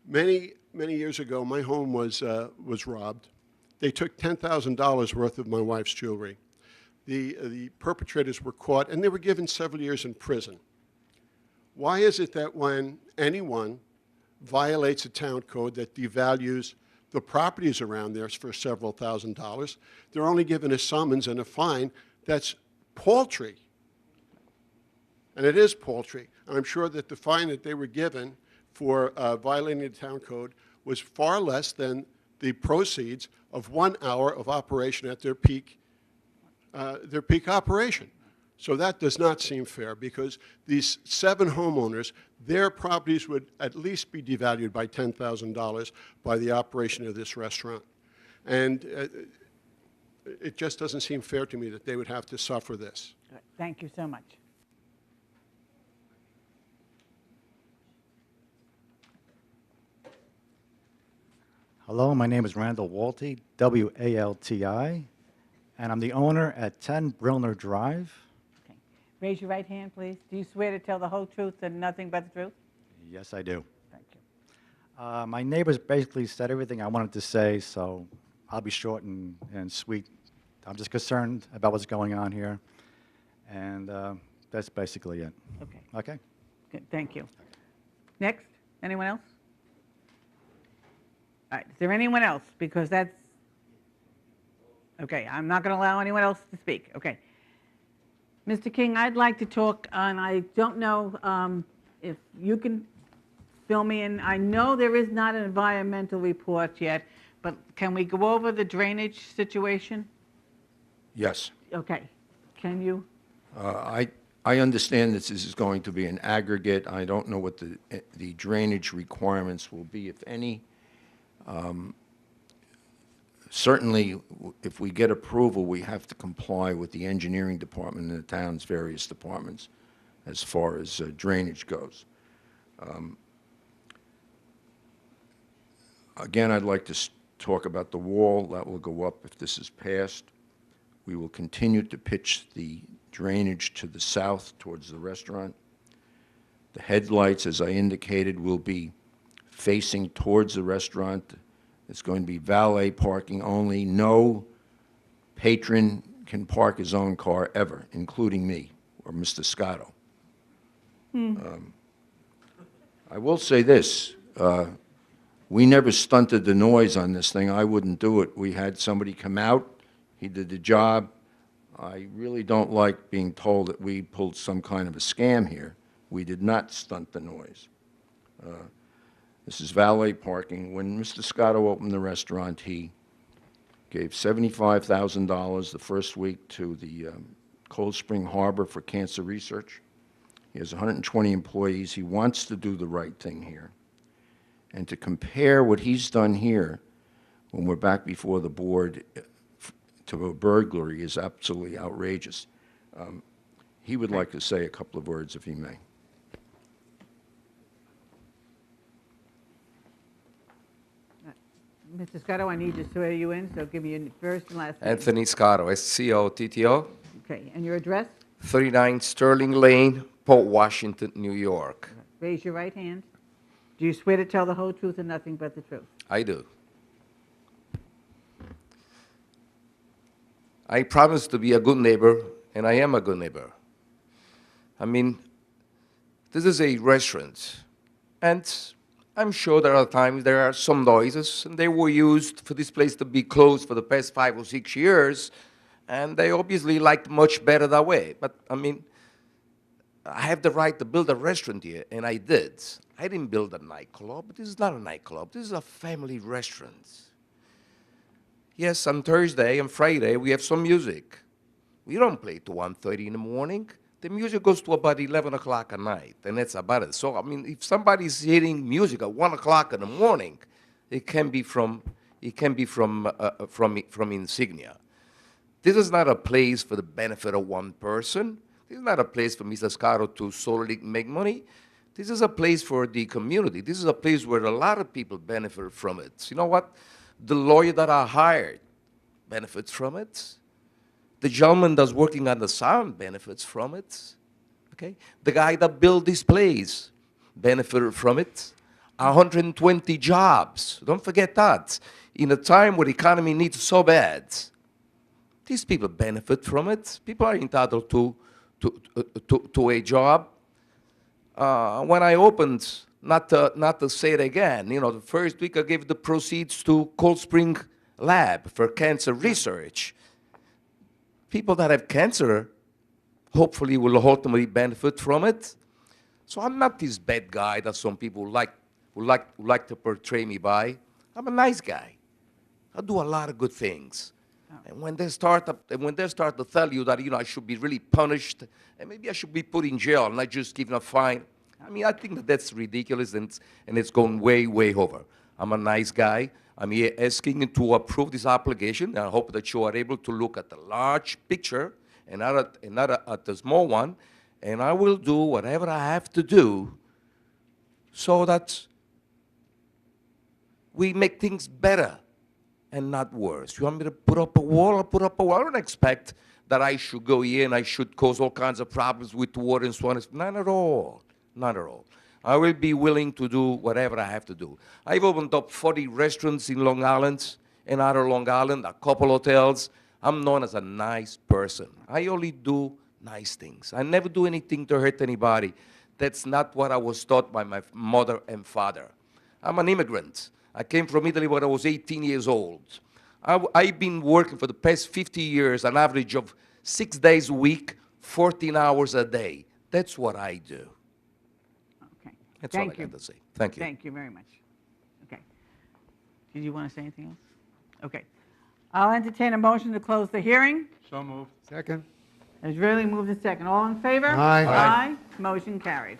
Many years ago, my home was robbed. They took $10,000 worth of my wife's jewelry. The perpetrators were caught, and they were given several years in prison. Why is it that when anyone violates a town code that devalues the properties around there for several $1,000s, they're only given a summons and a fine that's paltry? And it is paltry. And I'm sure that the fine that they were given for violating the town code was far less than the proceeds of 1 hour of operation at their peak operation. So that does not seem fair, because these 7 homeowners, their properties would at least be devalued by $10,000 by the operation of this restaurant. And it just doesn't seem fair to me that they would have to suffer this. Thank you so much. Hello, my name is Randall Walty, W-A-L-T-I, and I'm the owner at 10 Brilner Drive. Okay. Raise your right hand, please. Do you swear to tell the whole truth and nothing but the truth? Yes, I do. Thank you. My neighbors basically said everything I wanted to say, so I'll be short and sweet. I'm just concerned about what's going on here, and that's basically it. Okay. Okay? Good. Thank you. Next, anyone else? All right, is there anyone else? Because that's, okay, I'm not going to allow anyone else to speak. Okay. Mr. King, I'd like to talk, and I don't know if you can fill me in. I know there is not an environmental report yet, but can we go over the drainage situation? Yes. Okay. Can you? I understand this is going to be an aggregate. I don't know what the drainage requirements will be, if any. Certainly, if we get approval, we have to comply with the engineering department and the town's various departments as far as drainage goes. Again, I'd like to talk about the wall. That will go up if this is passed. We will continue to pitch the drainage to the south towards the restaurant. The headlights, as I indicated, will be facing towards the restaurant. It's going to be valet parking only. No patron can park his own car ever, including me or Mr. Scotto. I will say this. We never stunted the noise on this thing. I wouldn't do it. We had somebody come out. He did the job. I really don't like being told that we pulled some kind of a scam here. We did not stunt the noise. This is valet parking. When Mr. Scotto opened the restaurant, he gave $75,000 the first week to the Cold Spring Harbor for cancer research. He has 120 employees. He wants to do the right thing here. And to compare what he's done here when we're back before the board to a burglary is absolutely outrageous. He would like to say a couple of words, if he may. Mr. Scotto, I need to swear you in, so give me your first and last name. Anthony Scotto, S-C-O-T-T-O. Okay, and your address? 39 Sterling Lane, Port Washington, New York. Raise your right hand. Do you swear to tell the whole truth and nothing but the truth? I do. I promise to be a good neighbor, and I am a good neighbor. I mean, this is a restaurant, and I'm sure there are times there are some noises, and they were used for this place to be closed for the past 5 or 6 years, and they obviously liked much better that way. But, I mean, I have the right to build a restaurant here, and I did. I didn't build a nightclub. This is not a nightclub. This is a family restaurant. Yes, on Thursday and Friday, we have some music. We don't play to 1:30 in the morning. The music goes to about 11 o'clock at night, and that's about it. So, I mean, if somebody's hearing music at 1 o'clock in the morning, it can be from Insignia. This is not a place for the benefit of one person. This is not a place for Mr. Scotto to solely make money. This is a place for the community. This is a place where a lot of people benefit from it. You know what? The lawyer that I hired benefits from it. The gentleman that's working on the sound benefits from it. Okay? The guy that built this place benefited from it. 120 jobs. Don't forget that. In a time where the economy needs so bad, these people benefit from it. People are entitled to a job. When I opened, not to say it again, you know, the first week I gave the proceeds to Cold Spring Lab for cancer research. People that have cancer hopefully will ultimately benefit from it. So I'm not this bad guy that some people would like to portray me by. I'm a nice guy. I do a lot of good things. And when they start to tell you that, you know, I should be really punished and maybe I should be put in jail and not just given a fine, I mean, I think that that's ridiculous and it's going way, way over. I'm a nice guy. I'm here asking you to approve this application. I hope that you are able to look at the large picture and not at the small one. And I will do whatever I have to do so that we make things better and not worse. You want me to put up a wall? I'll put up a wall. I don't expect that I should go here and I should cause all kinds of problems with water and so on. None at all. Not at all. I will be willing to do whatever I have to do. I've opened up 40 restaurants in Long Island and outer Long Island, a couple hotels. I'm known as a nice person. I only do nice things. I never do anything to hurt anybody. That's not what I was taught by my mother and father. I'm an immigrant. I came from Italy when I was 18 years old. I've been working for the past 50 years, an average of 6 days a week, 14 hours a day. That's what I do. Okay. That's all I Thank you. got to say. Thank you. Thank you very much. Okay. Did you want to say anything else? Okay. I'll entertain a motion to close the hearing. So moved. Second. It's really moved and second. All in favor? Aye. Aye. Motion carried.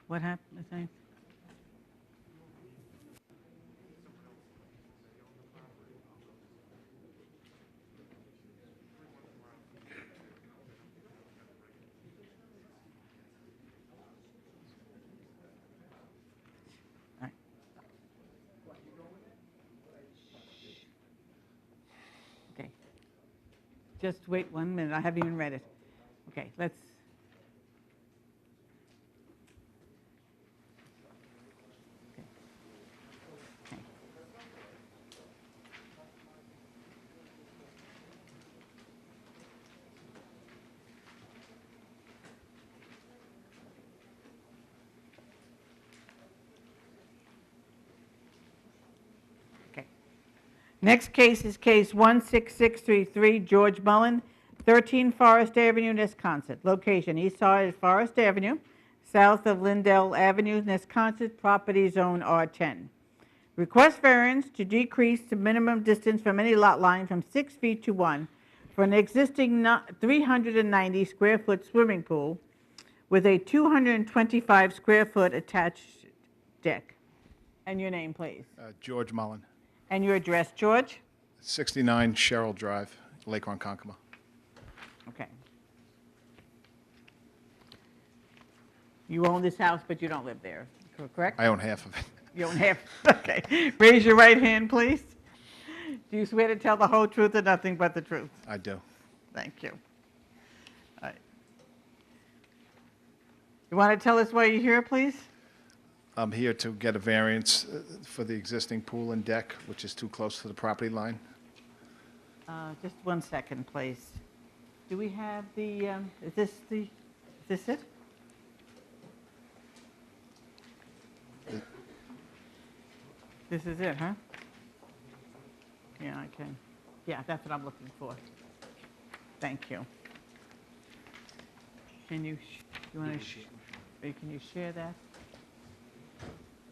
What happened, Ms. Haynes? All right. Okay. Just wait 1 minute. I haven't even read it. Okay, let's. Okay. Okay. Next case is case 16633, George Mullen, 13 Forest Avenue, Nesconset. Location, east side of Forest Avenue, south of Lindell Avenue, Nesconset, property zone R10. Request variance to decrease the minimum distance from any lot line from 6 feet to 1 for an existing 390 square foot swimming pool with a 225 square foot attached deck. And your name, please. George Mullen, And your address, George? 69 Sherrill Drive, Lake Ronkonkoma. Okay. You own this house, but you don't live there, correct? I own half of it. You own half, okay. Raise your right hand, please. Do you swear to tell the whole truth and nothing but the truth? I do. Thank you. All right. You want to tell us why you're here, please? I'm here to get a variance for the existing pool and deck, which is too close to the property line. Just 1 second, please. Do we have the, is this it? This is it, huh? Yeah, I can. Yeah, that's what I'm looking for. Thank you. Can you, you want to, can you share that?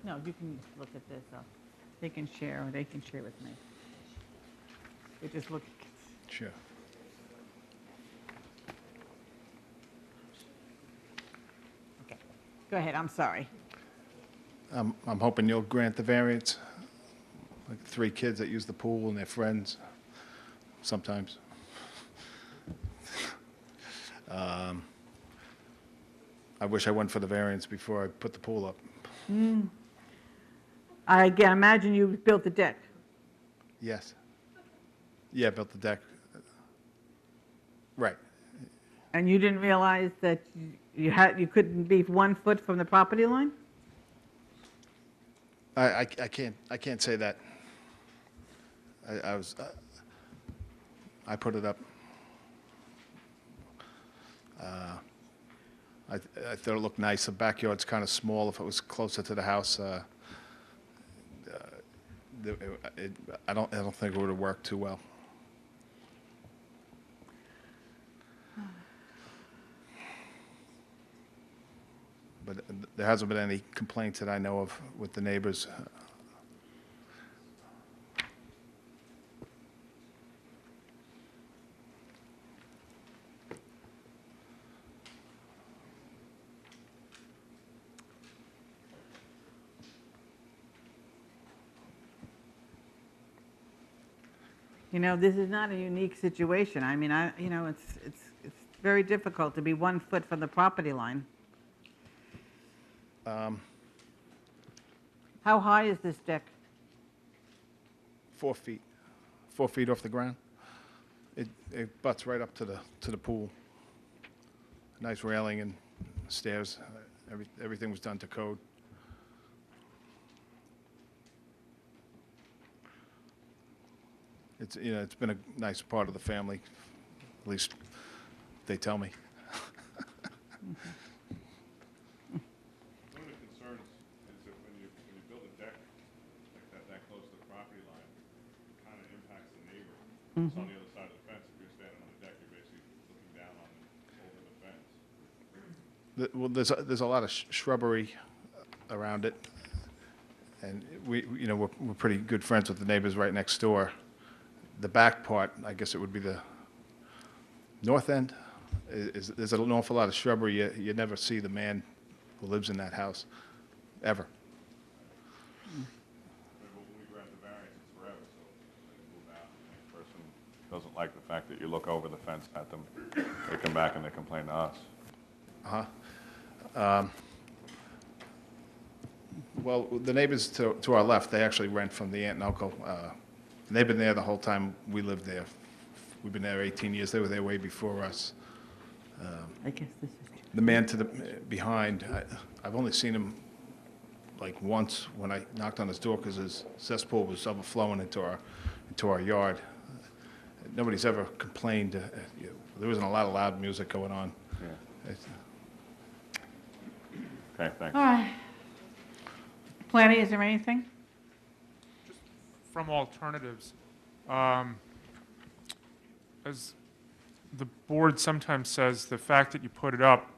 No, you can look at this. They can share, or they can share with me. They just look. Sure. Okay. Go ahead, I'm sorry. I'm hoping you'll grant the variance. Like 3 kids that use the pool and their friends, sometimes. I wish I went for the variance before I put the pool up. I again imagine you built the deck. Yes. Yeah, built the deck. Right. And you didn't realize that you couldn't be 1 foot from the property line? I can't say that. I put it up. I thought it looked nice. The backyard's kind of small. If it was closer to the house, I don't think it would have worked too well. But there hasn't been any complaints that I know of with the neighbors. You know, this is not a unique situation. I mean, it's very difficult to be 1 foot from the property line. How high is this deck? 4 feet, 4 feet off the ground. It butts right up to the pool. Nice railing and stairs. Everything was done to code. It's, you know, it's been a nice part of the family, at least they tell me. One of the concerns is that when you build a deck like that close to the property line, it kind of impacts the neighbor. It's on the other side of the fence. If you're standing on the deck, you're basically looking down on them over the fence. Well, there's a lot of shrubbery around it, and you know, we're pretty good friends with the neighbors right next door. The back part, I guess it would be the north end, there's an awful lot of shrubbery. You never see the man who lives in that house, ever. When we grant the variance, it's forever, so they can move out. And the person doesn't like the fact that you look over the fence at them. They come back and they complain to us. Well, the neighbors to our left, they actually rent from the aunt and uncle. They've been there the whole time we lived there. We've been there 18 years. They were there way before us. I guess this is... The man to the behind, I've only seen him like once when I knocked on his door because his cesspool was overflowing into our yard. Nobody's ever complained. There wasn't a lot of loud music going on. Yeah. Okay, thanks. All right. Planning, is there anything? From alternatives, as the board sometimes says, the fact that you put it up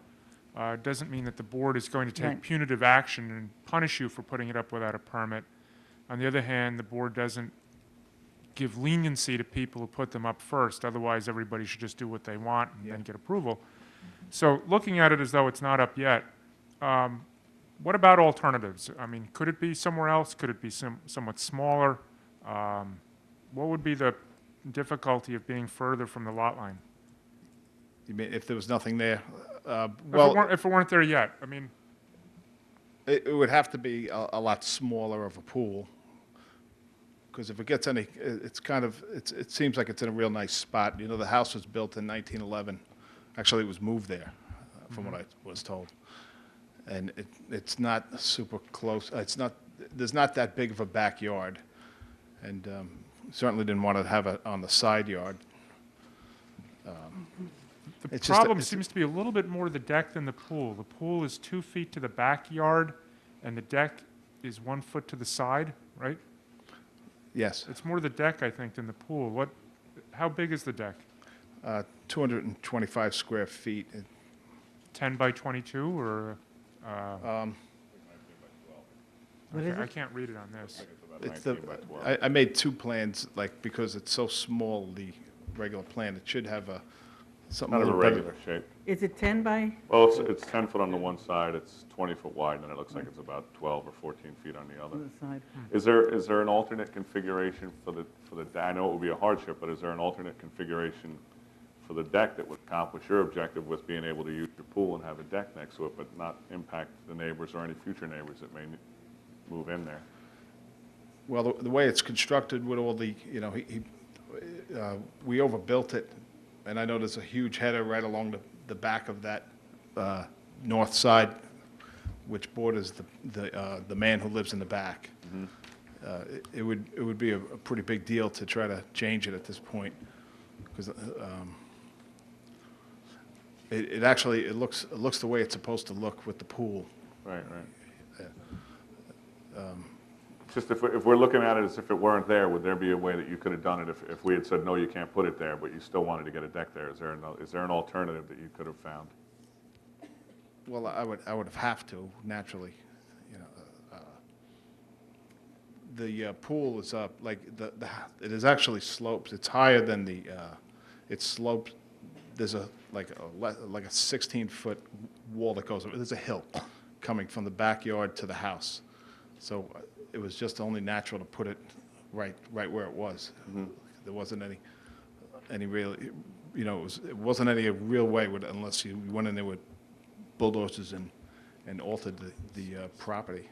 doesn't mean that the board is going to take Right. punitive action and punish you for putting it up without a permit. On the other hand, the board doesn't give leniency to people who put them up first. Otherwise, everybody should just do what they want and then get approval. So looking at it as though it's not up yet, what about alternatives? I mean, could it be somewhere else? Could it be somewhat smaller? What would be the difficulty of being further from the lot line? You mean if there was nothing there? If it weren't there yet, I mean... It would have to be a lot smaller of a pool, because if it gets any, it's kind of, it seems like it's in a real nice spot. You know, the house was built in 1911. Actually, it was moved there, from what I was told. And it's not super close. There's not that big of a backyard. And certainly didn't want to have it on the side yard. The problem seems to be a little bit more the deck than the pool. The pool is 2 feet to the backyard, and the deck is 1 foot to the side, right? Yes. It's more the deck, I think, than the pool. How big is the deck? 225 square feet. 10 by 22, or? What is it? I can't read it on this. I made 2 plans, like, because it's so small, the regular plan. It should have something Kind of a little regular shape. Is it 10 by? Well, it's 10 foot on the one side, it's 20 foot wide, and it looks like it's about 12 or 14 feet on the other. On the side. Is there an alternate configuration for the I know it would be a hardship, but is there an alternate configuration for the deck that would accomplish your objective with being able to use your pool and have a deck next to it, but not impact the neighbors or any future neighbors that may move in there? Well, the way it's constructed with all the, you know, we overbuilt it, and I know there's a huge header right along the back of that north side, which borders the man who lives in the back. It would be a pretty big deal to try to change it at this point, because it actually looks the way it's supposed to look with the pool. Right. Just if we're looking at it as if it weren't there, would there be a way that you could have done it if we had said, no, you can't put it there, but you still wanted to get a deck there? Is there an alternative that you could have found? Well, I would have to, naturally. You know, the pool is up, like, it is actually sloped. It's higher than it's sloped. There's like a 16-foot wall that goes over. There's a hill coming from the backyard to the house. So it was just only natural to put it right where it was. There wasn't any any real, it wasn't any real way unless you went in there with bulldozers and altered the property.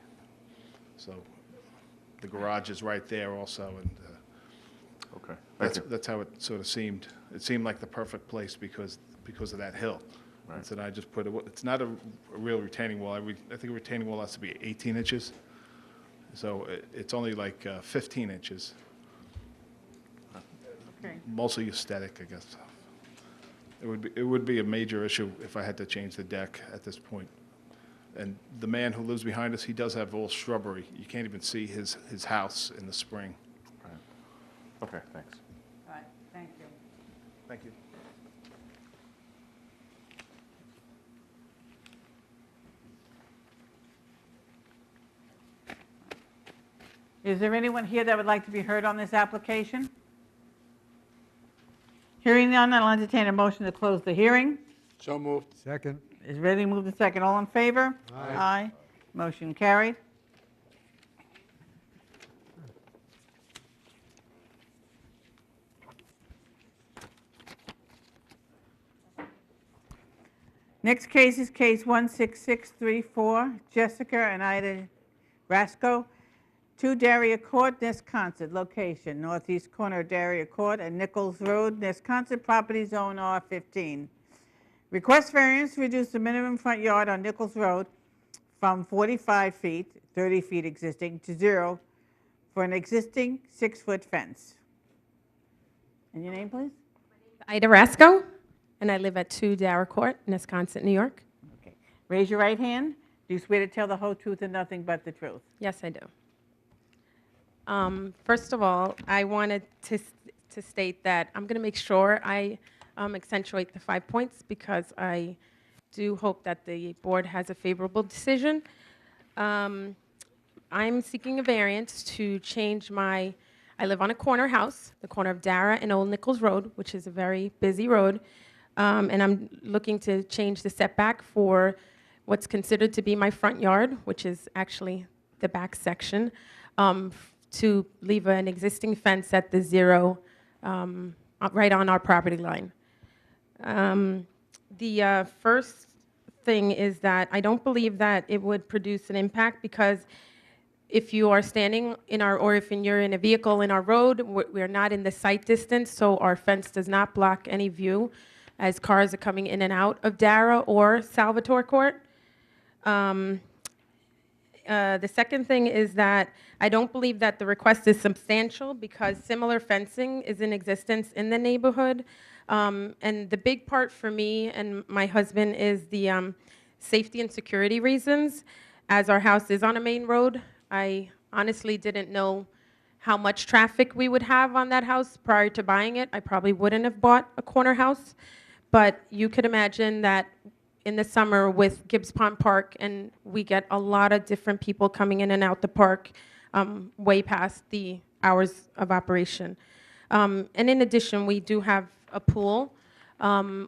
So the garage is right there also, and Okay. that's how it sort of seemed. It seemed like the perfect place because of that hill. Right. And so I just put it's not a real retaining wall. I think a retaining wall has to be 18 inches. So it's only like 15 inches. Okay. Mostly aesthetic, I guess. It would be a major issue if I had to change the deck at this point. And the man who lives behind us, he does have all shrubbery. You can't even see his house in the spring. Right. Okay, thanks. All right, thank you. Thank you. Is there anyone here that would like to be heard on this application? Hearing none, I'll entertain a motion to close the hearing. So moved. Second. Is ready, moved and second. All in favor? Aye. Motion carried. Next case is case 16634, Jessica and Ida Rasco, 2 Daria Court, Nesconset, location, northeast corner of Daria Court and Nichols Road, Nesconset, property zone R15. Request variance to reduce the minimum front yard on Nichols Road from 45 feet, 30 feet existing, to 0 for an existing 6-foot fence. And your name, please? Ida Rasco, and I live at 2 Dara Court, Nesconset, New York. Okay. Raise your right hand. Do you swear to tell the whole truth and nothing but the truth? Yes, I do. First of all, I wanted to state that I'm going to make sure I accentuate the 5 points because I do hope that the board has a favorable decision. I'm seeking a variance to change I live on a corner house, the corner of Dara and Old Nichols Road, which is a very busy road, and I'm looking to change the setback for what's considered to be my front yard, which is actually the back section, to leave an existing fence at the 0 right on our property line. The first thing is that I don't believe that it would produce an impact because if you are standing or if you're in a vehicle in our road, we're not in the sight distance, so our fence does not block any view as cars are coming in and out of Dara or Salvatore Court. The second thing is that I don't believe that the request is substantial because similar fencing is in existence in the neighborhood. And the big part for me and my husband is the safety and security reasons. As our house is on a main road, I honestly didn't know how much traffic we would have on that house prior to buying it. I probably wouldn't have bought a corner house. But you could imagine that in the summer with Gibbs Pond Park, and we get a lot of different people coming in and out the park way past the hours of operation. And in addition, we do have a pool,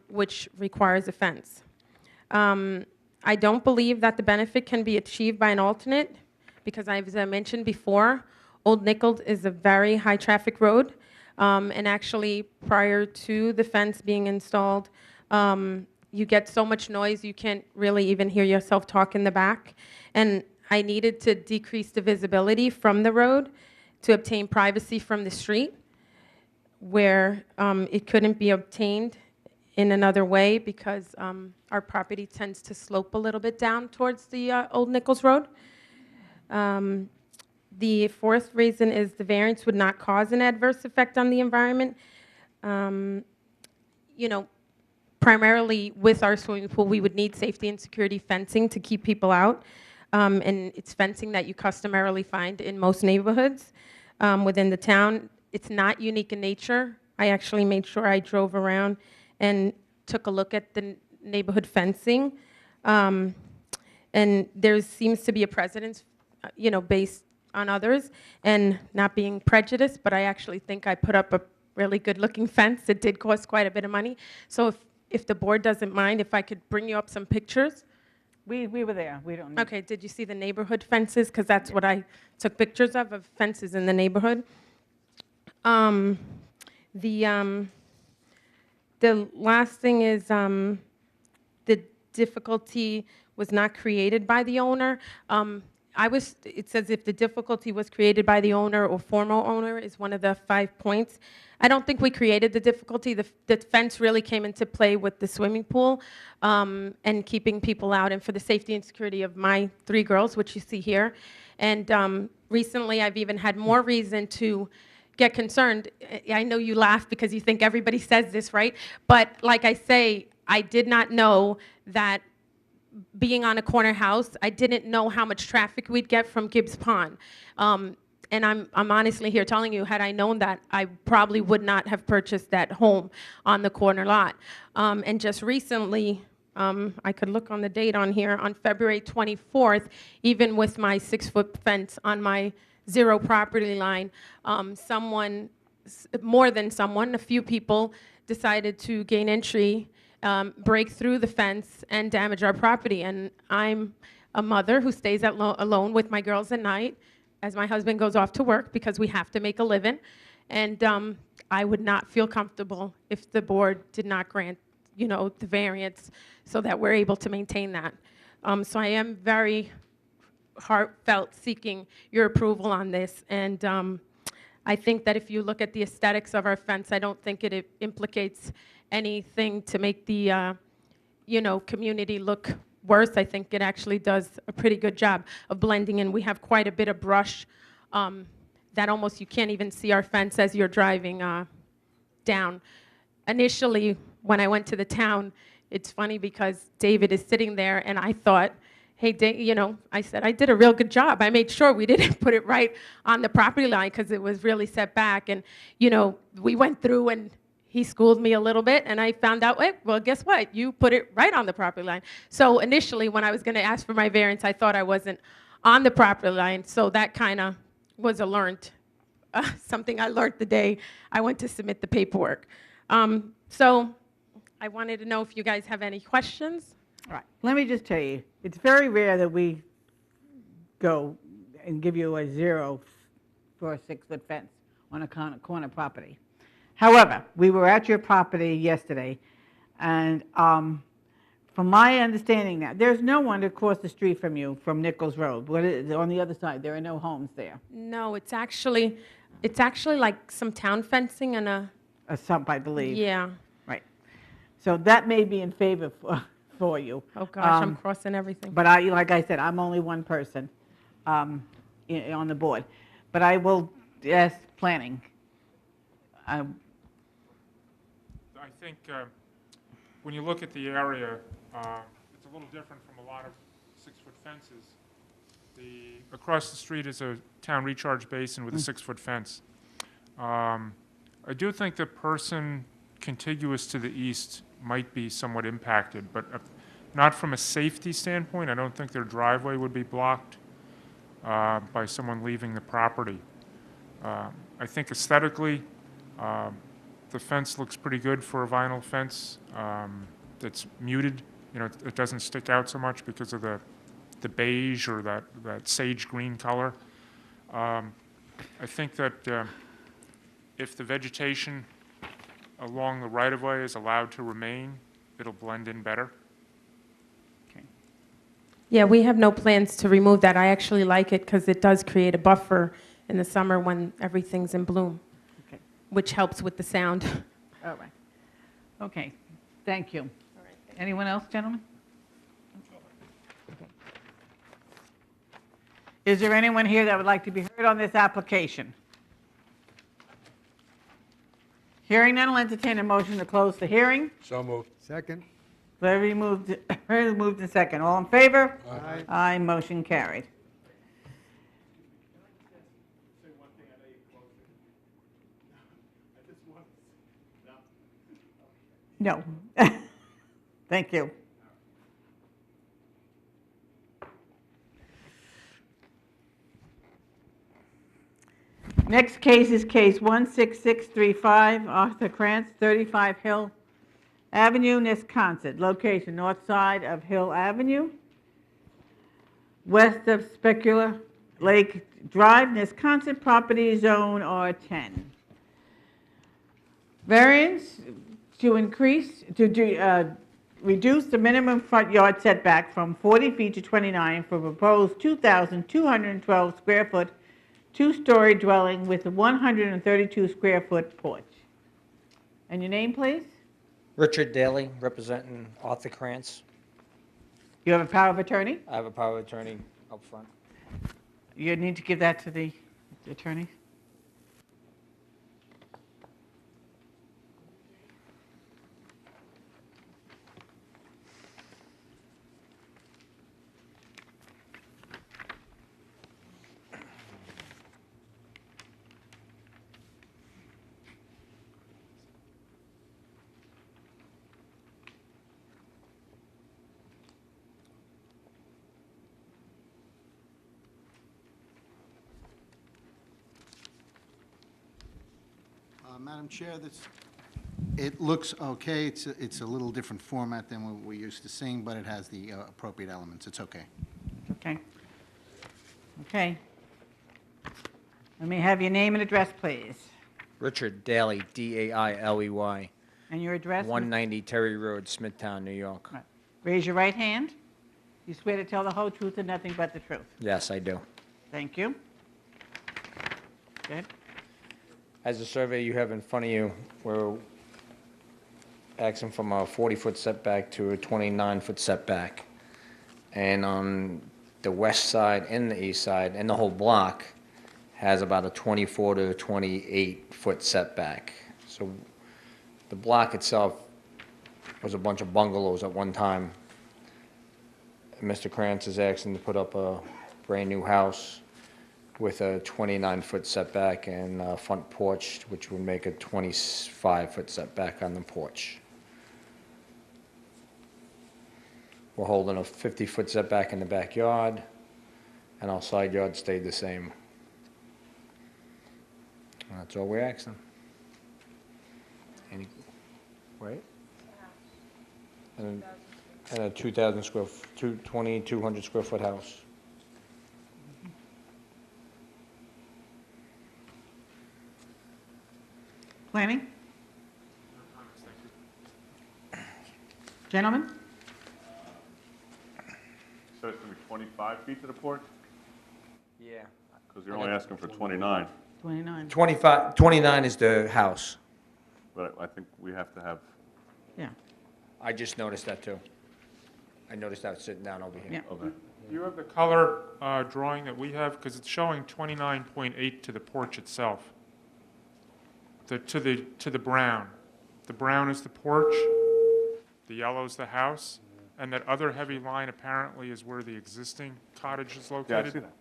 which requires a fence. I don't believe that the benefit can be achieved by an alternate because, as I mentioned before, Old Nichols is a very high-traffic road. And actually, prior to the fence being installed, you get so much noise you can't really even hear yourself talk in the back. And I needed to decrease the visibility from the road to obtain privacy from the street, where it couldn't be obtained in another way because our property tends to slope a little bit down towards the Old Nichols Road. The fourth reason is the variance would not cause an adverse effect on the environment. Primarily with our swimming pool, we would need safety and security fencing to keep people out. And it's fencing that you customarily find in most neighborhoods within the town. It's not unique in nature. I actually made sure I drove around and took a look at the neighborhood fencing. And there seems to be a precedence, based on others, and not being prejudiced, but I actually think I put up a really good-looking fence. It did cost quite a bit of money. So if the board doesn't mind, if I could bring you up some pictures. We were there. We don't need. Okay, did you see the neighborhood fences? Because that's what I took pictures of fences in the neighborhood. The last thing is the difficulty was not created by the owner. It says if the difficulty was created by the owner or former owner is one of the 5 points. I don't think we created the difficulty. The fence really came into play with the swimming pool and keeping people out and for the safety and security of my 3 girls, which you see here. And recently I've even had more reason to get concerned. I know you laugh because you think everybody says this, right? But like I say, I did not know that being on a corner house, I didn't know how much traffic we'd get from Gibbs Pond. And I'm honestly here telling you, had I known that, I probably would not have purchased that home on the corner lot. And just recently, I could look on the date on here, on February 24th, even with my 6-foot fence on my 0 property line, more than someone, a few people decided to gain entry, break through the fence and damage our property. And I'm a mother who stays alone with my girls at night as my husband goes off to work because we have to make a living. And I would not feel comfortable if the board did not grant, the variance so that we're able to maintain that. So I am very heartfelt seeking your approval on this. And I think that if you look at the aesthetics of our fence, I don't think it implicates anything to make the community look worse. I think it actually does a pretty good job of blending in. We have quite a bit of brush that almost you can't even see our fence as you're driving down. Initially, when I went to the town, it's funny because David is sitting there and I thought, hey, I said, I did a real good job. I made sure we didn't put it right on the property line because it was really set back. And, we went through and he schooled me a little bit and I found out, well, guess what? You put it right on the property line. So initially, when I was going to ask for my variance, I thought I wasn't on the property line. So that kind of was something I learned the day I went to submit the paperwork. So I wanted to know if you guys have any questions. All right. Let me just tell you, it's very rare that we go and give you a 0 for a 6-foot fence on a corner property. However, we were at your property yesterday, and from my understanding now, there's no one across the street from you from Nichols Road. On the other side, there are no homes there. No, it's actually like some town fencing and a sump, I believe. Yeah. Right. So that may be in favor for you. Oh gosh, I'm crossing everything. But like I said, I'm only one person on the board. But I will ask planning. I think when you look at the area, it's a little different from a lot of 6-foot fences. Across the street is a town recharge basin with a 6-foot fence. I do think the person contiguous to the east might be somewhat impacted, but not from a safety standpoint. I don't think their driveway would be blocked by someone leaving the property. I think aesthetically, the fence looks pretty good for a vinyl fence that's muted. It doesn't stick out so much because of the beige or that sage green color. I think that if the vegetation along the right-of-way is allowed to remain, it'll blend in better. Yeah, we have no plans to remove that. I actually like it because it does create a buffer in the summer when everything's in bloom, which helps with the sound. All right. Okay. Thank you. All right. Anyone else, gentlemen? Okay. Is there anyone here that would like to be heard on this application? Hearing none, I'll entertain a motion to close the hearing. So moved. Second. Larry moved in second. All in favor? Aye. Aye, motion carried. No. Thank you. Next case is case 16635, Arthur Krantz, 35 Hill Avenue, Wisconsin. Location, north side of Hill Avenue, west of Specular Lake Drive, Wisconsin, property zone R10. Variance to reduce the minimum front yard setback from 40 feet to 29 for proposed 2,212 square foot, two-story dwelling with a 132 square foot porch. And your name, please? Richard Daly, representing Arthur Krantz. You have a power of attorney? I have a power of attorney up front. You need to give that to the attorney. Madam Chair, it looks okay. It's a little different format than what we're used to seeing, but it has the appropriate elements. It's okay. Okay. Okay. Let me have your name and address, please. Richard Daly, D-A-I-L-E-Y. And your address? 190 Terry Road, Smithtown, New York. Right. Raise your right hand. You swear to tell the whole truth and nothing but the truth. Yes, I do. Thank you. Good. As the survey you have in front of you, we're asking from a 40-foot setback to a 29-foot setback. And on the west side and the east side, and the whole block, has about a 24 to 28-foot setback. So the block itself was a bunch of bungalows at one time. And Mr. Krantz is asking to put up a brand-new house with a 29-foot setback and a front porch, which would make a 25-foot setback on the porch. We're holding a 50-foot setback in the backyard, and our side yard stayed the same. And that's all we're asking. Any, right? And a 2,000 square, 2,200 square foot house. Planning? Gentlemen? So it's going to be 25 feet to the porch? Yeah. Because you're only asking for 29. 29. 29 is the house. But I think we have to have, Yeah. I just noticed that too. I noticed that sitting down over here. Yeah. okay. Do you have the color drawing that we have? Because it's showing 29.8 to the porch itself. To the brown. The brown is the porch, the yellow is the house, and that other heavy line apparently is where the existing cottage is Yeah, I located. see that.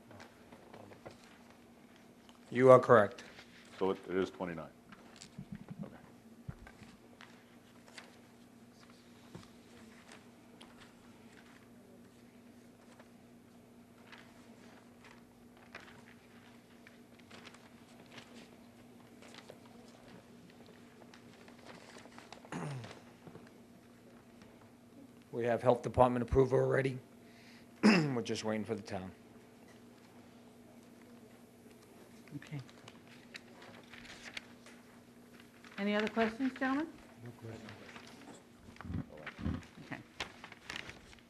You are correct. So it is 29. Okay. We have health department approval already. We're just waiting for the town. Okay. Any other questions, gentlemen? Okay.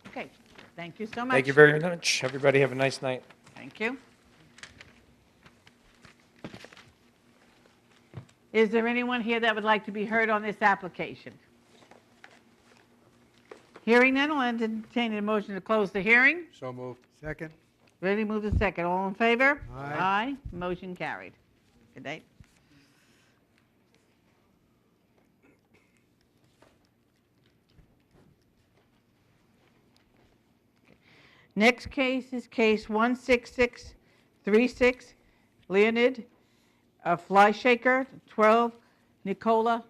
Okay, thank you so much. Thank you very much. Everybody have a nice night. Thank you. Is there anyone here that would like to be heard on this application? Hearing none, I'll entertain a motion to close the hearing. So moved. Second. Ready, move the second. All in favor? Aye. Aye. Motion carried. Good day. Next case is case 16636, Leonid Flyshaker, 12 Nicola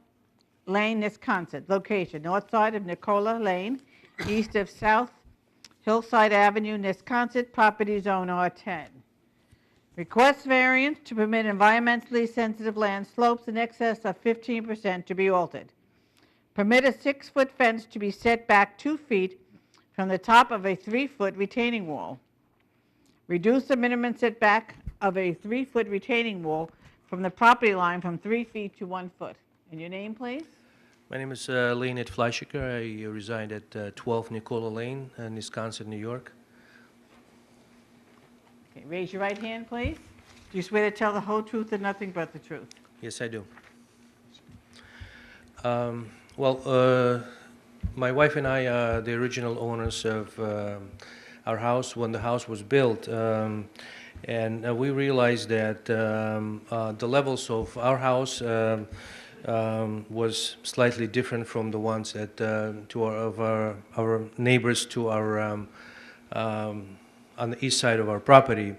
Lane, Wisconsin. Location, north side of Nicola Lane, east of South Hillside Avenue, Wisconsin, property zone R10. Request variance to permit environmentally sensitive land slopes in excess of 15% to be altered. Permit a 6-foot fence to be set back 2 feet from the top of a 3-foot retaining wall. Reduce the minimum setback of a 3-foot retaining wall from the property line from 3 feet to 1 foot. And your name, please? My name is Leonid Fleischiker. I reside at 12 Nicola Lane in Wisconsin, New York. Okay, raise your right hand, please. Do you swear to tell the whole truth and nothing but the truth? Yes, I do. My wife and I are the original owners of our house when the house was built. And we realized that the levels of our house was slightly different from the ones that our neighbors to our on the east side of our property.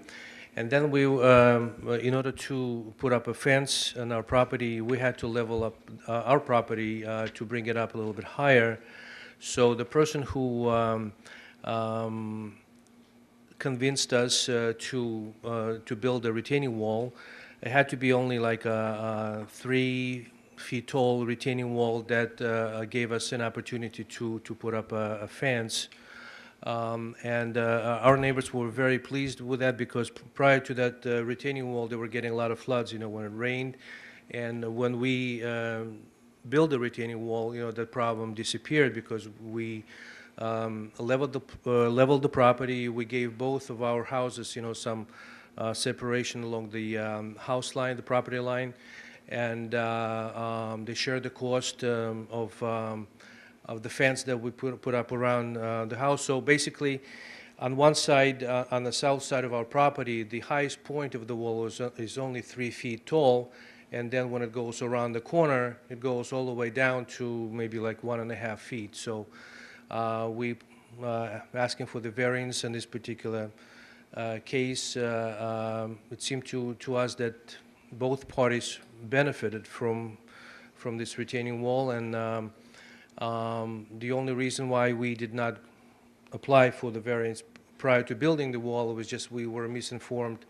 And then we, in order to put up a fence on our property, we had to level up our property to bring it up a little bit higher. So the person who convinced us to build a retaining wall, it had to be only like a 3 feet tall retaining wall that gave us an opportunity to put up a fence. And our neighbors were very pleased with that because prior to that retaining wall, they were getting a lot of floods, when it rained. And when we built the retaining wall, that problem disappeared because we leveled the property. We gave both of our houses, some separation along the house line, the property line, and they shared the cost of the fence that we put up around the house. So basically, on one side, on the south side of our property, the highest point of the wall is only 3 feet tall, and then when it goes around the corner, it goes all the way down to maybe like 1.5 feet. So we asking for the variance in this particular case. It seemed to us that both parties benefited from this retaining wall, and the only reason why we did not apply for the variance prior to building the wall was just we were misinformed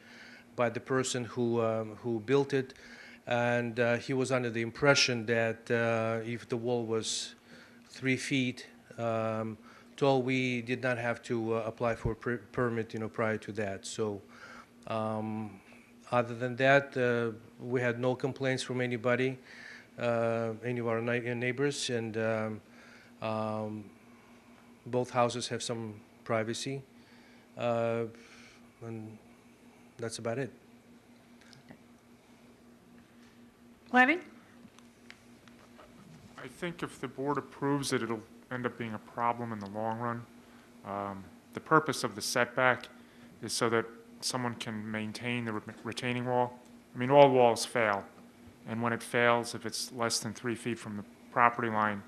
by the person who built it, and he was under the impression that if the wall was 3 feet tall, we did not have to apply for a permit, prior to that. So other than that, we had no complaints from anybody, any of our neighbors, and both houses have some privacy, and that's about it. Planning? I think if the board approves it, it'll end up being a problem in the long run. The purpose of the setback is so that someone can maintain the retaining wall. I mean, all walls fail, and when it fails, if it's less than 3 feet from the property line,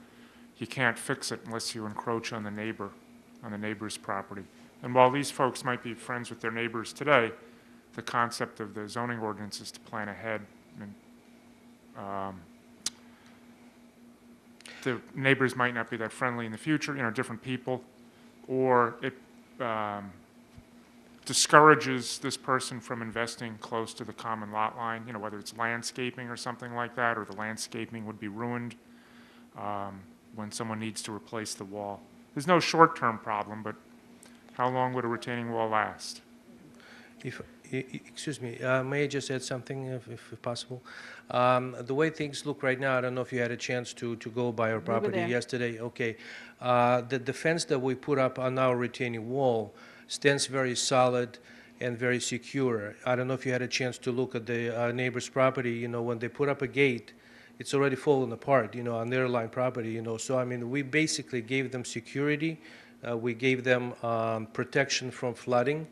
you can't fix it unless you encroach on the neighbor's property. And while these folks might be friends with their neighbors today, the concept of the zoning ordinance is to plan ahead. And the neighbors might not be that friendly in the future, different people, or it discourages this person from investing close to the common lot line, whether it's landscaping or something like that, or the landscaping would be ruined when someone needs to replace the wall. There's no short-term problem, but how long would a retaining wall last? Excuse me, may I just add something, if possible? The way things look right now, I don't know if you had a chance to go by our property yesterday. Okay, the fence that we put up on our retaining wall stands very solid and very secure. I don't know if you had a chance to look at the neighbor's property. When they put up a gate, it's already fallen apart, on their line property, So, I mean, we basically gave them security. We gave them protection from flooding,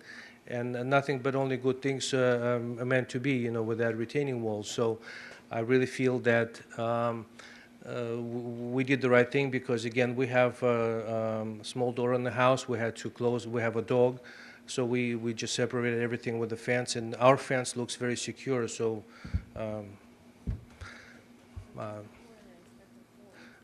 and nothing but only good things are meant to be, with that retaining wall. So I really feel that we did the right thing because, again, we have a small door in the house. We had to close. We have a dog. So we just separated everything with the fence, and our fence looks very secure. So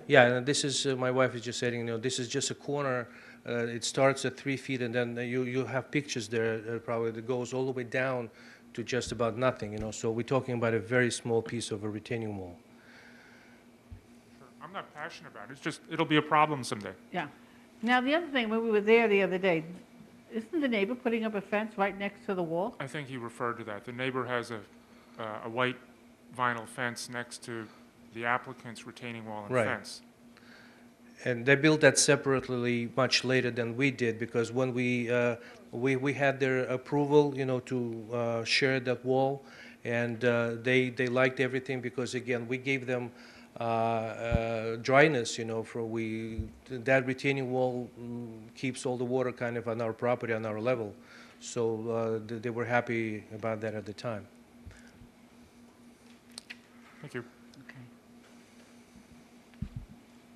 yeah, and this is, my wife is just saying, this is just a corner. It starts at 3 feet, and then you have pictures there probably that goes all the way down to just about nothing, So we're talking about a very small piece of a retaining wall. Sure. I'm not passionate about it. It's just, it'll be a problem someday. Yeah. Now, the other thing, when we were there the other day, isn't the neighbor putting up a fence right next to the wall? I think he referred to that. The neighbor has a white vinyl fence next to the applicant's retaining wall and Right. fence. And they built that separately much later than we did, because when we had their approval, to share that wall, and they liked everything, because again, we gave them dryness, that retaining wall keeps all the water kind of on our property, on our level. So they were happy about that at the time. Thank you. Okay.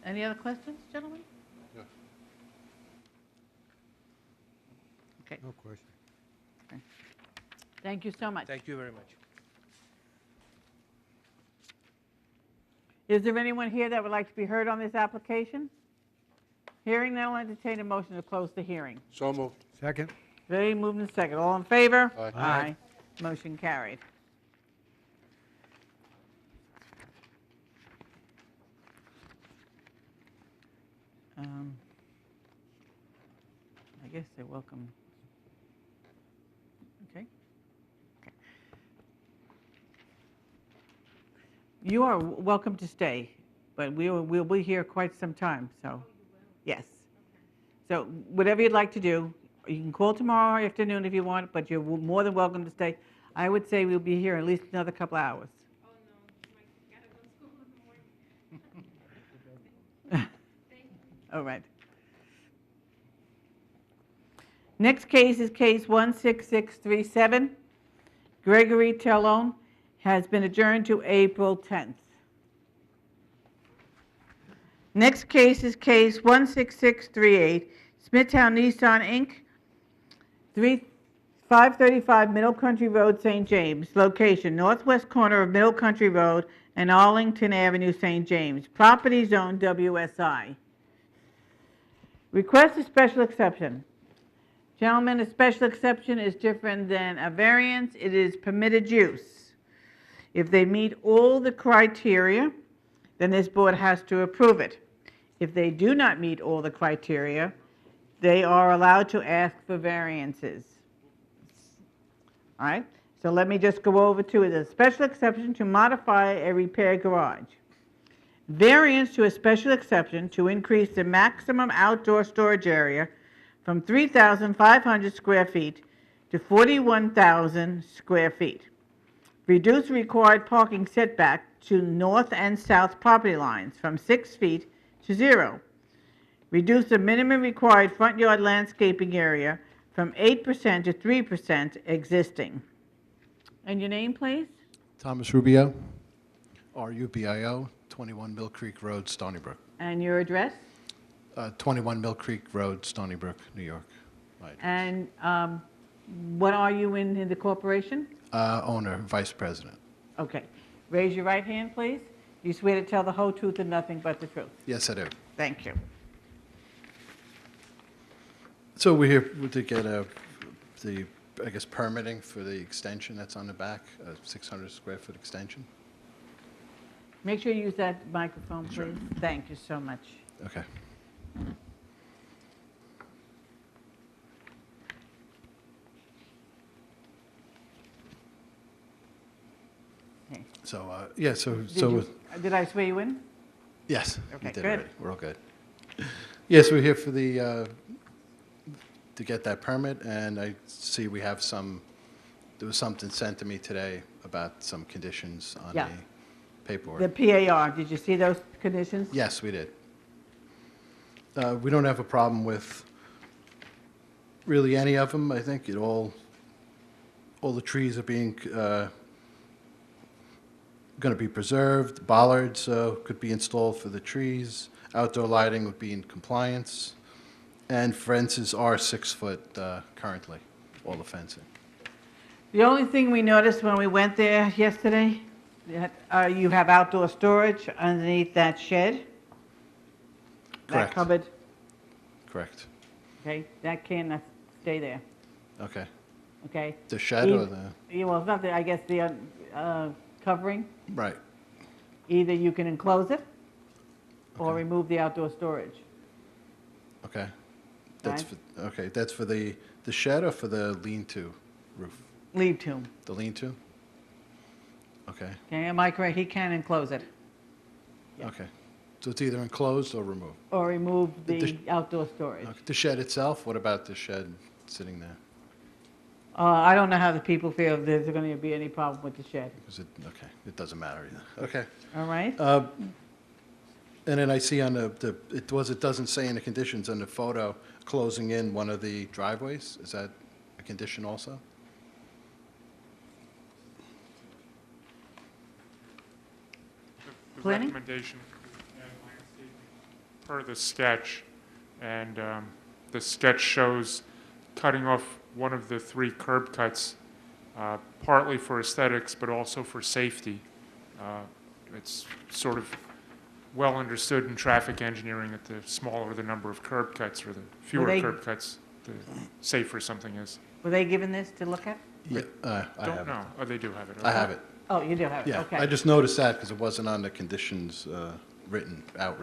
Any other questions, gentlemen? No. Okay. No question. Okay. Thank you so much. Thank you very much. Is there anyone here that would like to be heard on this application? Hearing none, I'll entertain a motion to close the hearing. So moved. Second. Ready, moved and second. All in favor? Aye. Aye. Motion carried. I guess they're welcome. Okay. Okay. You are welcome to stay, but we'll be here quite some time, so, yes. So whatever you'd like to do, you can call tomorrow afternoon if you want, but you're more than welcome to stay. I would say we'll be here at least another couple hours. All right. Next case is case 16637. Gregory Tellone has been adjourned to April 10th. Next case is case 16638. Smithtown Nissan, Inc., 535 Middle Country Road, St. James. Location, northwest corner of Middle Country Road and Arlington Avenue, St. James. Property zone WSI. Request a special exception. Gentlemen, a special exception is different than a variance. It is permitted use. If they meet all the criteria, then this board has to approve it. If they do not meet all the criteria, they are allowed to ask for variances. All right, so let me just go over to it. A special exception to modify a repair garage. Variance to a special exception to increase the maximum outdoor storage area from 3,500 square feet to 41,000 square feet. Reduce required parking setback to north and south property lines from 6 feet to 0. Reduce the minimum required front yard landscaping area from 8% to 3% existing. And your name, please? Thomas Rubio, R-U-B-I-O, 21 Mill Creek Road, Stony Brook. And your address? 21 Mill Creek Road, Stony Brook, New York. Right. And what are you in the corporation? Owner, vice president. Okay. Raise your right hand, please. You swear to tell the whole truth and nothing but the truth? Yes, I do. Thank you. So we're here to get the, I guess, permitting for the extension that's on the back, a 600 square foot extension. Make sure you use that microphone, please. Sure. Thank you so much. Okay. Okay. So, yeah, Did I swear you in? Yes. Okay, you did good. already. We're all good. Yes, we're here for the, to get that permit, and I see we have there was something sent to me today about some conditions on Yeah. the paperwork. The PAR, did you see those conditions? Yes, we did. We don't have a problem with really any of them. I think all the trees are being, going to be preserved. Bollards could be installed for the trees. Outdoor lighting would be in compliance. And fences are 6 foot currently, all the fencing. The only thing we noticed when we went there yesterday, that, you have outdoor storage underneath that shed. Correct. That cupboard, Correct. okay, that cannot stay there, Okay. okay? The shed or the? Yeah, well, it's not the, I guess, the covering. Right. Either you can enclose it or Okay. remove the outdoor storage. Okay. That's Right. for, okay, that's for the shed or for the lean-to roof? Leave to him, The lean-to? Okay. okay, am I correct? He can enclose it. yeah. Okay. So it's either enclosed or removed? Or remove The the outdoor storage. Okay. The shed itself, what about the shed sitting there? I don't know how the people feel if there's going to be any problem with the shed. Okay, it doesn't matter either. Okay. All right? And then I see on it doesn't say in the conditions on the photo, closing in one of the driveways. Is that a condition also? The Planning? recommendation and landscaping per the sketch, and the sketch shows cutting off one of the 3 curb cuts, partly for aesthetics, but also for safety. It's sort of well understood in traffic engineering that the smaller the number of curb cuts or the fewer they- curb cuts, the safer something is. Were they given this to look at? Yeah, I Don't have it. know. Oh, they do have it. I Okay. have it. Oh, you do have it, Yeah, okay. I just noticed that because it wasn't on the conditions written out.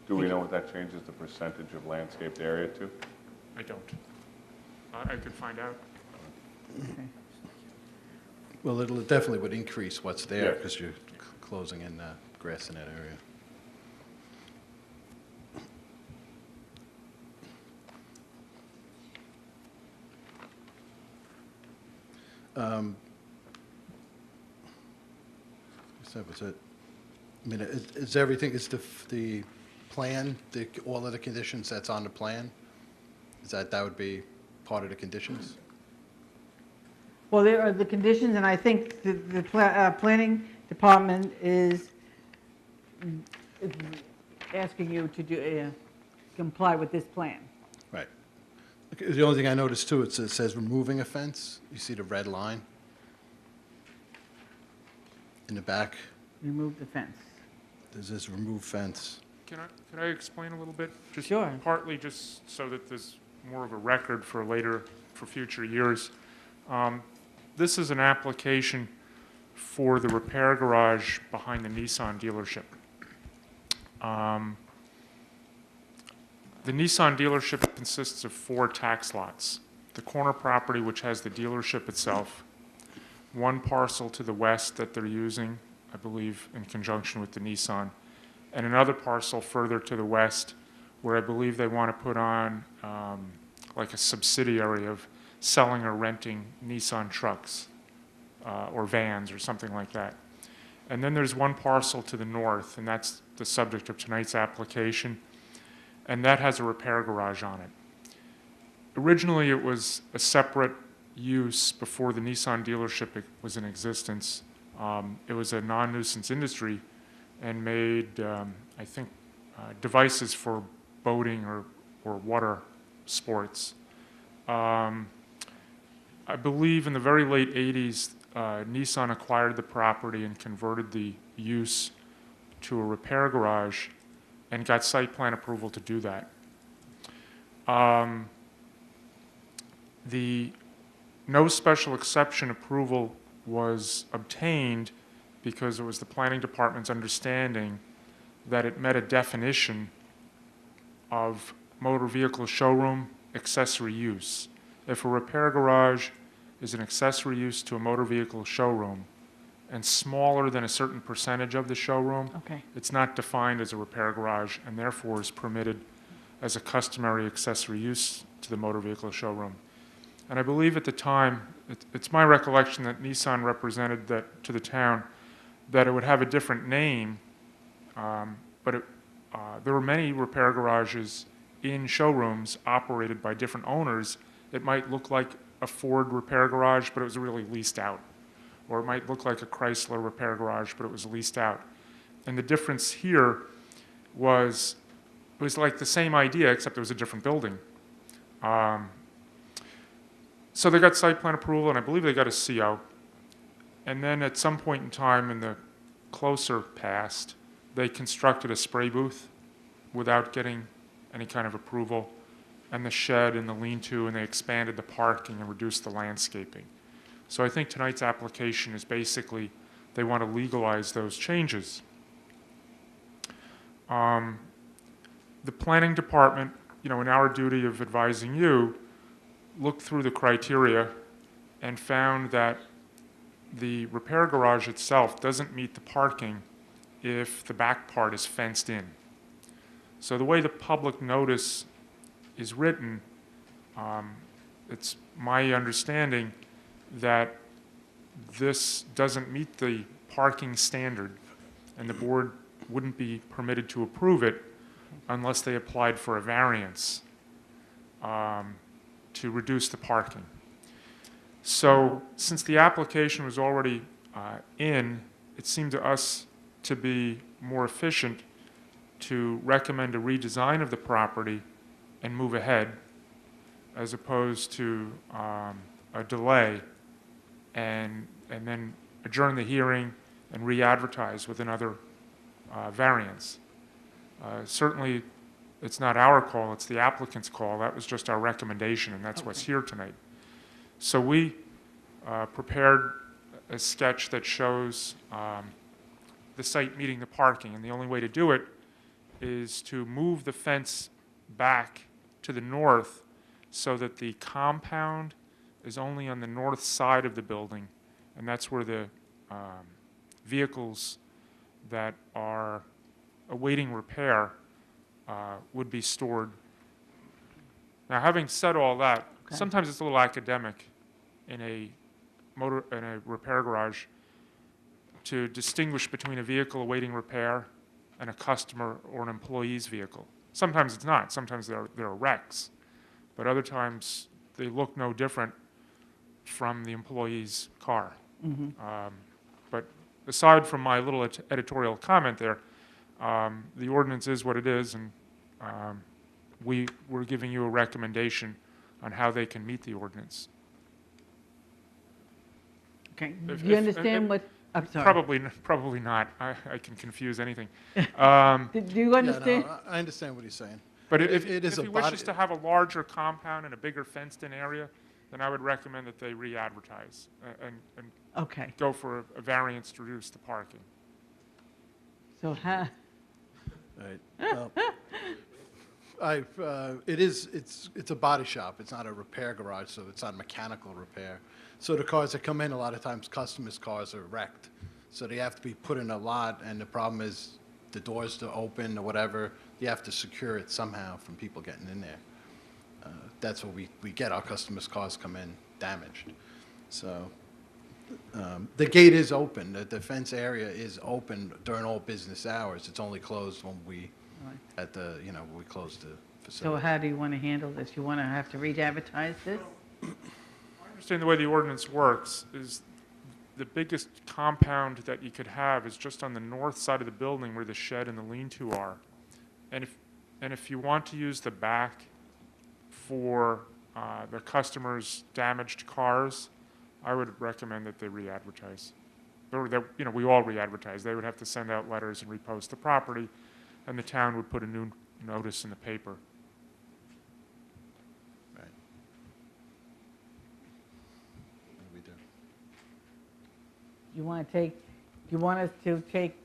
Do we know what that changes the percentage of landscaped area to? I don't. I could find out. Well, it'll definitely would increase what's there Yeah. because you're closing in grass in that area. That was it. I mean, is everything, is the plan, all of the conditions that's on the plan? That would be part of the conditions? Well, there are the conditions, and I think the planning department is asking you to do, comply with this plan. Right. Okay, the only thing I noticed too, it says removing a fence. You see the red line in the back? Remove the fence. There's this remove fence. Can I explain a little bit? Just Sure. Partly just so that there's more of a record for later, for future years. This is an application for the repair garage behind the Nissan dealership. The Nissan dealership consists of 4 tax lots. The corner property, which has the dealership itself, one parcel to the west that they're using, I believe, in conjunction with the Nissan, and another parcel further to the west where I believe they want to put on like a subsidiary of selling or renting Nissan trucks or vans or something like that. And then there's one parcel to the north, and that's the subject of tonight's application, and that has a repair garage on it. Originally, it was a separate use before the Nissan dealership was in existence. It was a non-nuisance industry and made, I think, devices for boating or water sports. I believe in the very late 80s, Nissan acquired the property and converted the use to a repair garage and got site plan approval to do that. The no special exception approval was obtained because it was the planning department's understanding that it met a definition of motor vehicle showroom accessory use. If a repair garage is an accessory use to a motor vehicle showroom and smaller than a certain percentage of the showroom, Okay. it's not defined as a repair garage and therefore is permitted as a customary accessory use to the motor vehicle showroom. And I believe at the time, it's my recollection that Nissan represented that to the town that it would have a different name, but there were many repair garages in showrooms operated by different owners. It might look like a Ford repair garage, but it was really leased out. Or it might look like a Chrysler repair garage, but it was leased out. And the difference here was, it was like the same idea, except it was a different building. So they got site plan approval, and I believe they got a CO. And then at some point in time in the closer past, they constructed a spray booth without getting any kind of approval, and the shed and the lean-to, and they expanded the parking and reduced the landscaping. So I think tonight's application is basically they want to legalize those changes. The planning department, in our duty of advising you, looked through the criteria and found that the repair garage itself doesn't meet the parking if the back part is fenced in. So the way the public notice is written, it's my understanding that this doesn't meet the parking standard, and the board wouldn't be permitted to approve it unless they applied for a variance to reduce the parking. So since the application was already in, it seemed to us to be more efficient to recommend a redesign of the property and move ahead, as opposed to a delay and then adjourn the hearing and re-advertise with another variance. Certainly, it's not our call, it's the applicant's call. That was just our recommendation, and that's what's here tonight. So we prepared a sketch that shows the site meeting the parking, and the only way to do it is to move the fence back to the north so that the compound is only on the north side of the building, and that's where the vehicles that are awaiting repair would be stored. Now, having said all that, sometimes it's a little academic in a repair garage to distinguish between a vehicle awaiting repair and a customer or an employee's vehicle. Sometimes it's not. Sometimes they're wrecks, but other times they look no different from the employee's car. But aside from my little editorial comment there, the ordinance is what it is, and we're giving you a recommendation on how they can meet the ordinance. Okay. Do you understand what? I'm sorry. Probably not. I can confuse anything. Do you understand? Yeah, no, I understand what he's saying. But it if is he wishes to have a larger compound and a bigger fenced-in area, then I would recommend that they re-advertise and go for a variance to reduce the parking. So how? Right. Well, it's a body shop. It's not a repair garage, so it's not mechanical repair. So the cars that come in, a lot of times customers' cars are wrecked. So they have to be put in a lot, and the problem is the doors to open or whatever, you have to secure it somehow from people getting in there. That's what we get. Our customers' cars come in damaged. So the gate is open. The fence area is open during all business hours. It's only closed when we we close the facility. So how do you want to handle this? You want to have to re-advertise this? I understand the way the ordinance works is the biggest compound that you could have is just on the north side of the building where the shed and the lean-to are. And if you want to use the back for the customers' damaged cars, I would recommend that they re-advertise. Or that, we all re-advertise. They would have to send out letters and repost the property, and the town would put a new notice in the paper. Right. What do we do? You want us to take,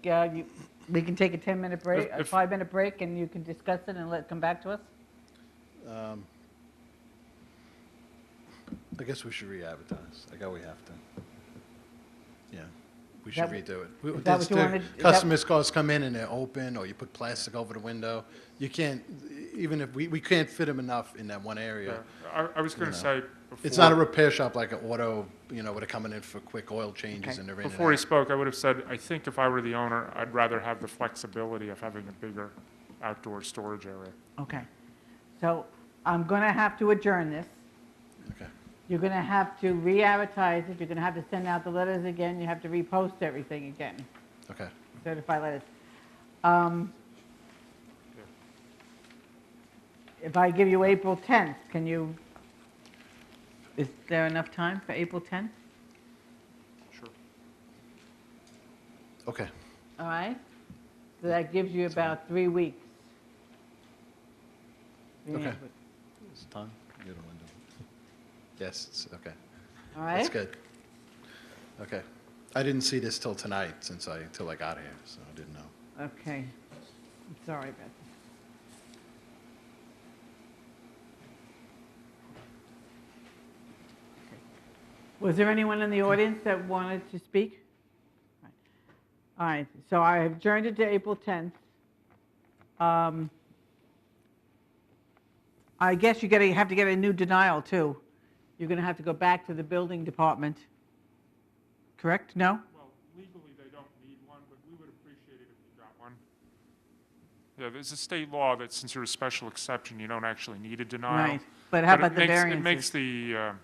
we can take a 10-minute break, a 5-minute break, and you can discuss it and come back to us? I guess we should re-advertise. I guess we have to. Yeah, we should redo it. Is that what you wanted? Customers' cars come in and they're open, or you put plastic over the window. You can't, even if we can't fit them enough in that one area. Yeah. I was going to say before. It's not a repair shop like an auto, where they're coming in for quick oil changes and they're in and Before he out. spoke, I would have said, I think if I were the owner, I'd rather have the flexibility of having a bigger outdoor storage area. Okay. So I'm going to have to adjourn this. Okay. You're going to have to re-advertise it. You're going to have to send out the letters again. You have to repost everything again. Okay. Certify letters. If I give you April 10th, is there enough time for April 10th? Sure. Okay. All right? So that gives you about 3 weeks. Okay. It's time. Get a window. Yes, it's okay. All right? That's good. Okay. I didn't see this till tonight, till I got here, so I didn't know. Okay. I'm sorry about that. Was there anyone in the audience that wanted to speak? All right, so I have adjourned it to April 10th. I guess you have to get a new denial, too. You're going to have to go back to the building department. Correct? No? Well, legally, they don't need one, but we would appreciate it if you got one. Yeah, there's a state law that since you're a special exception, you don't actually need a denial. Right, but how about the It variances? makes the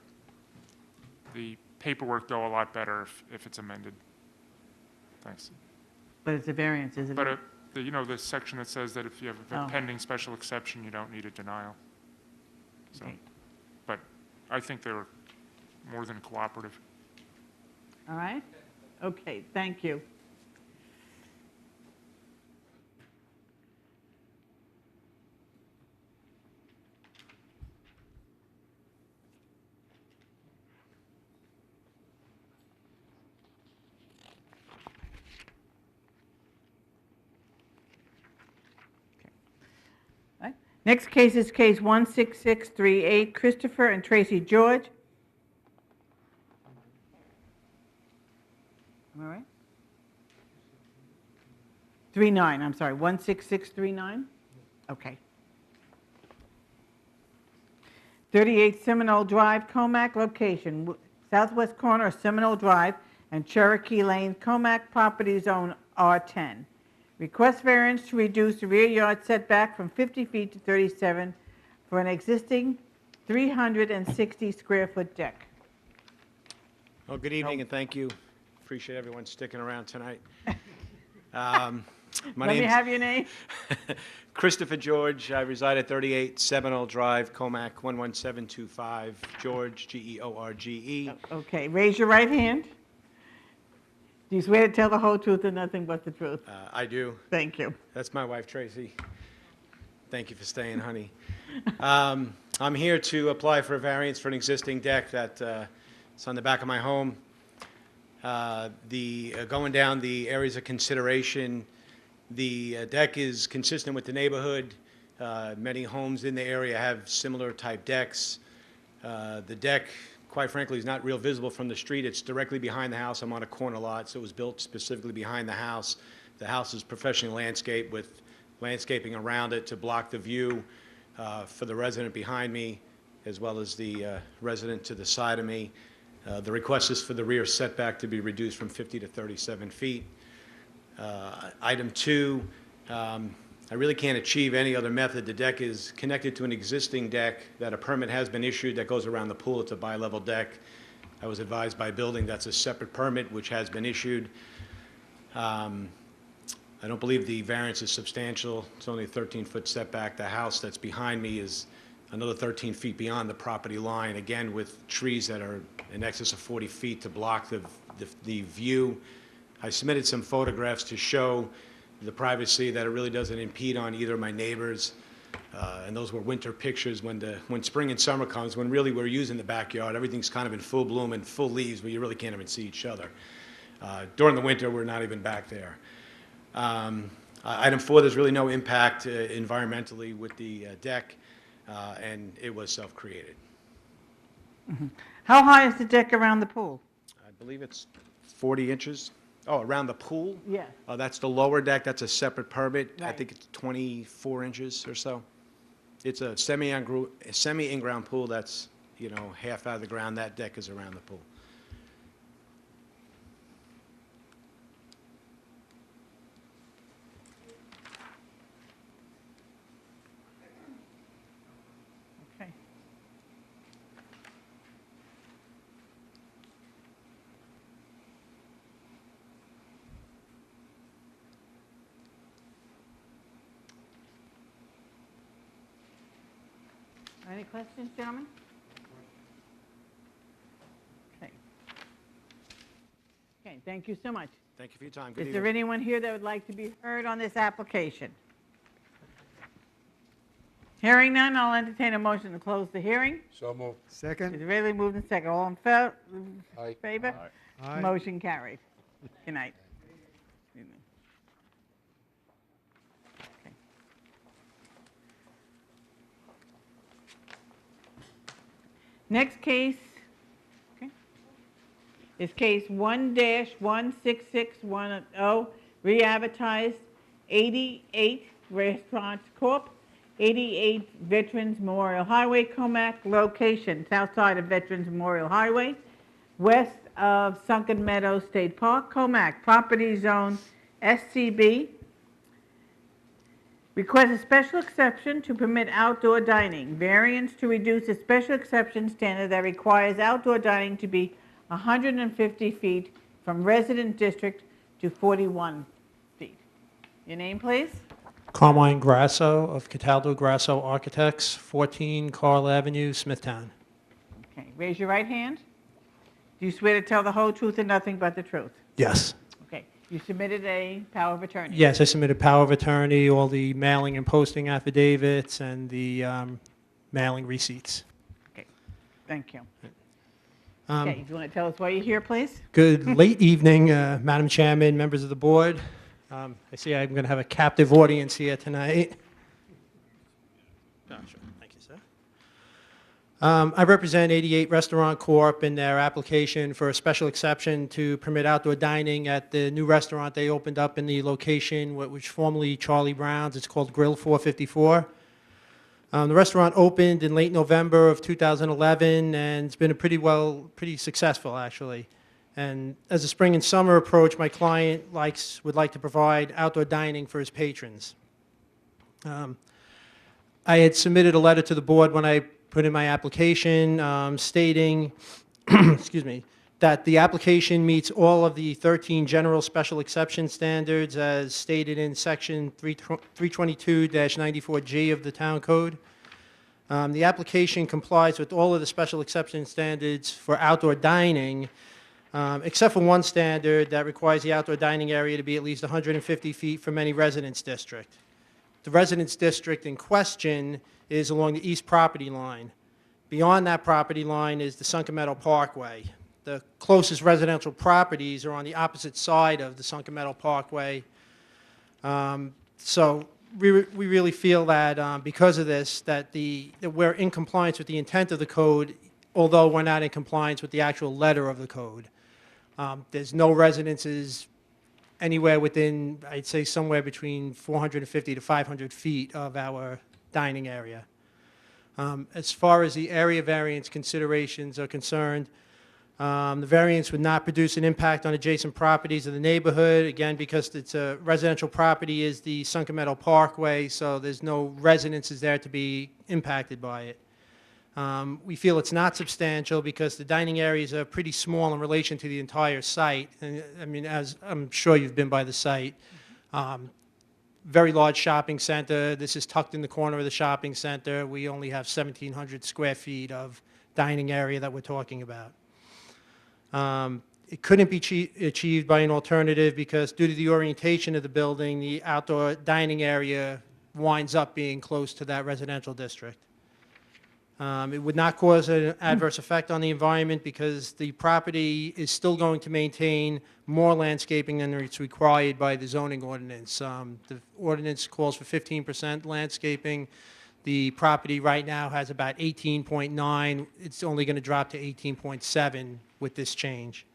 paperwork go a lot better if it's amended. Thanks. But it's a variance, isn't But it? you know, the section that says that if you have a Oh. pending special exception, you don't need a denial. So, Okay. but I think they were more than cooperative. All right? Okay, thank you. Right. Next case is case 16638, Christopher and Tracy George. Am I right? 39, I'm sorry, 16639? Okay. 38 Seminole Drive, Comac, location, southwest corner of Seminole Drive and Cherokee Lane, Comac, property zone R10. Request variance to reduce the rear yard setback from 50 feet to 37 for an existing 360 square foot deck. Well, good evening and thank you. Appreciate everyone sticking around tonight. My Let me name's have your name. Christopher George. I reside at 38 Seminole Drive, Comac 11725. George, George. Okay, raise your right hand. Do you swear to tell the whole truth and nothing but the truth? I do. Thank you. That's my wife, Tracy. Thank you for staying, honey. I'm here to apply for a variance for an existing deck that it's on the back of my home. Going down the areas of consideration, the deck is consistent with the neighborhood. Many homes in the area have similar type decks. The deck, quite frankly, is not real visible from the street. It's directly behind the house. I'm on a corner lot, so it was built specifically behind the house. The house is professionally landscaped with landscaping around it to block the view for the resident behind me, as well as the resident to the side of me. The request is for the rear setback to be reduced from 50 to 37 feet. Item 2, I really can't achieve any other method. The deck is connected to an existing deck that a permit has been issued that goes around the pool. It's a bi-level deck. I was advised by building that's a separate permit which has been issued. I don't believe the variance is substantial. It's only a 13-foot setback. The house that's behind me is another 13 feet beyond the property line, again with trees that are in excess of 40 feet to block the view. I submitted some photographs to show the privacy that it really doesn't impede on either of my neighbors. And those were winter pictures when spring and summer comes, when really we're using the backyard. Everything's kind of in full bloom and full leaves, but you really can't even see each other. During the winter, we're not even back there. Item 4, there's really no impact environmentally with the deck, and it was self-created. Mm-hmm. How high is the deck around the pool? I believe it's 40 inches. Oh, around the pool? Yeah. That's the lower deck. That's a separate permit. I Right. think it's 24 inches or so. It's a semi-in-ground pool that's, half out of the ground. That deck is around the pool. Okay. Any questions, gentlemen? Okay. Okay, thank you so much. Thank you for your time. Good Is there evening. anyone here that would like to be heard on this application? Hearing none, I'll entertain a motion to close the hearing. So moved. Second. It's really moved in second. All in favor? Aye. Motion carried. Good night. Okay. Next case, okay. is case 1-16610, re-advertised, 88 Restaurant Corp., 88 Veterans Memorial Highway, Comac, location south side of Veterans Memorial Highway, west of Sunken Meadow State Park, Comac, property zone SCB. Request a special exception to permit outdoor dining. Variance to reduce a special exception standard that requires outdoor dining to be 150 feet from resident district to 41 feet. Your name, please? Carmine Grasso of Cataldo Grasso Architects, 14 Carl Avenue, Smithtown. Okay, raise your right hand. Do you swear to tell the whole truth and nothing but the truth? Yes. Okay, you submitted a power of attorney? Yes, I submitted power of attorney, all the mailing and posting affidavits, and the mailing receipts. Okay, thank you. Okay, do you want to tell us why you're here, please? Good late evening, Madam Chairman, members of the board. I see I'm going to have a captive audience here tonight. Sure. Thank you, sir. I represent 88 Restaurant Corp. In their application for a special exception to permit outdoor dining at the new restaurant they opened up in the location, which formerly Charlie Brown's. It's called Grill 454. The restaurant opened in late November of 2011, and it's been pretty successful, actually. And as the spring and summer approach, my client would like to provide outdoor dining for his patrons. I had submitted a letter to the board when I put in my application stating excuse me, that the application meets all of the 13 general special exception standards as stated in section 322-94G of the town code. The application complies with all of the special exception standards for outdoor dining, except for one standard that requires the outdoor dining area to be at least 150 feet from any residence district. The residence district in question is along the east property line. Beyond that property line is the Sunken Meadow Parkway. The closest residential properties are on the opposite side of the Sunken Meadow Parkway. So we really feel that because of this, that we're in compliance with the intent of the code, although we're not in compliance with the actual letter of the code. There's no residences anywhere within, I'd say, somewhere between 450 to 500 feet of our dining area. As far as the area variance considerations are concerned, the variance would not produce an impact on adjacent properties of the neighborhood, again, because it's a residential property is the Sunken Meadow Parkway, so there's no residences there to be impacted by it. We feel it's not substantial because the dining areas are pretty small in relation to the entire site. And, I mean, as I'm sure you've been by the site, very large shopping center. This is tucked in the corner of the shopping center. We only have 1,700 square feet of dining area that we're talking about. It couldn't be achieved by an alternative because due to the orientation of the building, the outdoor dining area winds up being close to that residential district. It would not cause an adverse effect on the environment because the property is still going to maintain more landscaping than it's required by the zoning ordinance. The ordinance calls for 15% landscaping. The property right now has about 18.9. It's only going to drop to 18.7 with this change.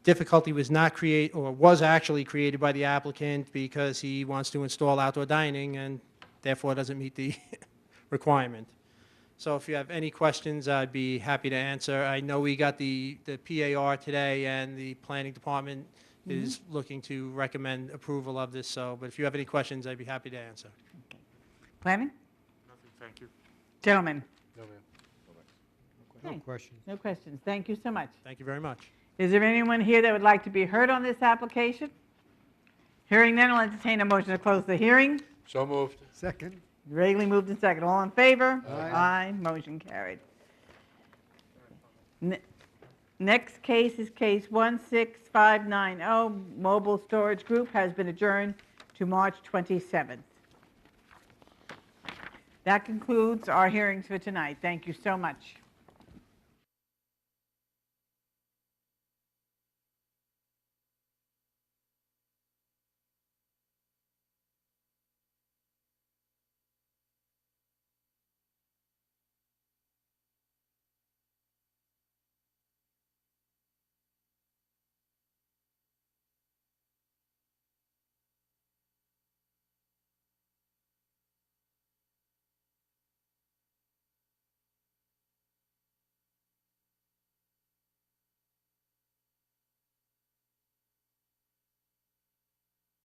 Difficulty was not was actually created by the applicant because he wants to install outdoor dining and therefore doesn't meet the requirement. So if you have any questions, I'd be happy to answer. I know we got the PAR today, and the planning department is looking to recommend approval of this. So, but if you have any questions, I'd be happy to answer. Okay. Planning? Nothing, thank you. Gentlemen? No, ma'am. Okay. No questions. No questions. Thank you so much. Thank you very much. Is there anyone here that would like to be heard on this application? Hearing none, I'll entertain a motion to close the hearing. So moved. Second. Regularly moved and second. All in favor? Aye. Motion carried. Next case is case 16590. Mobile Storage Group has been adjourned to March 27th. That concludes our hearings for tonight. Thank you so much.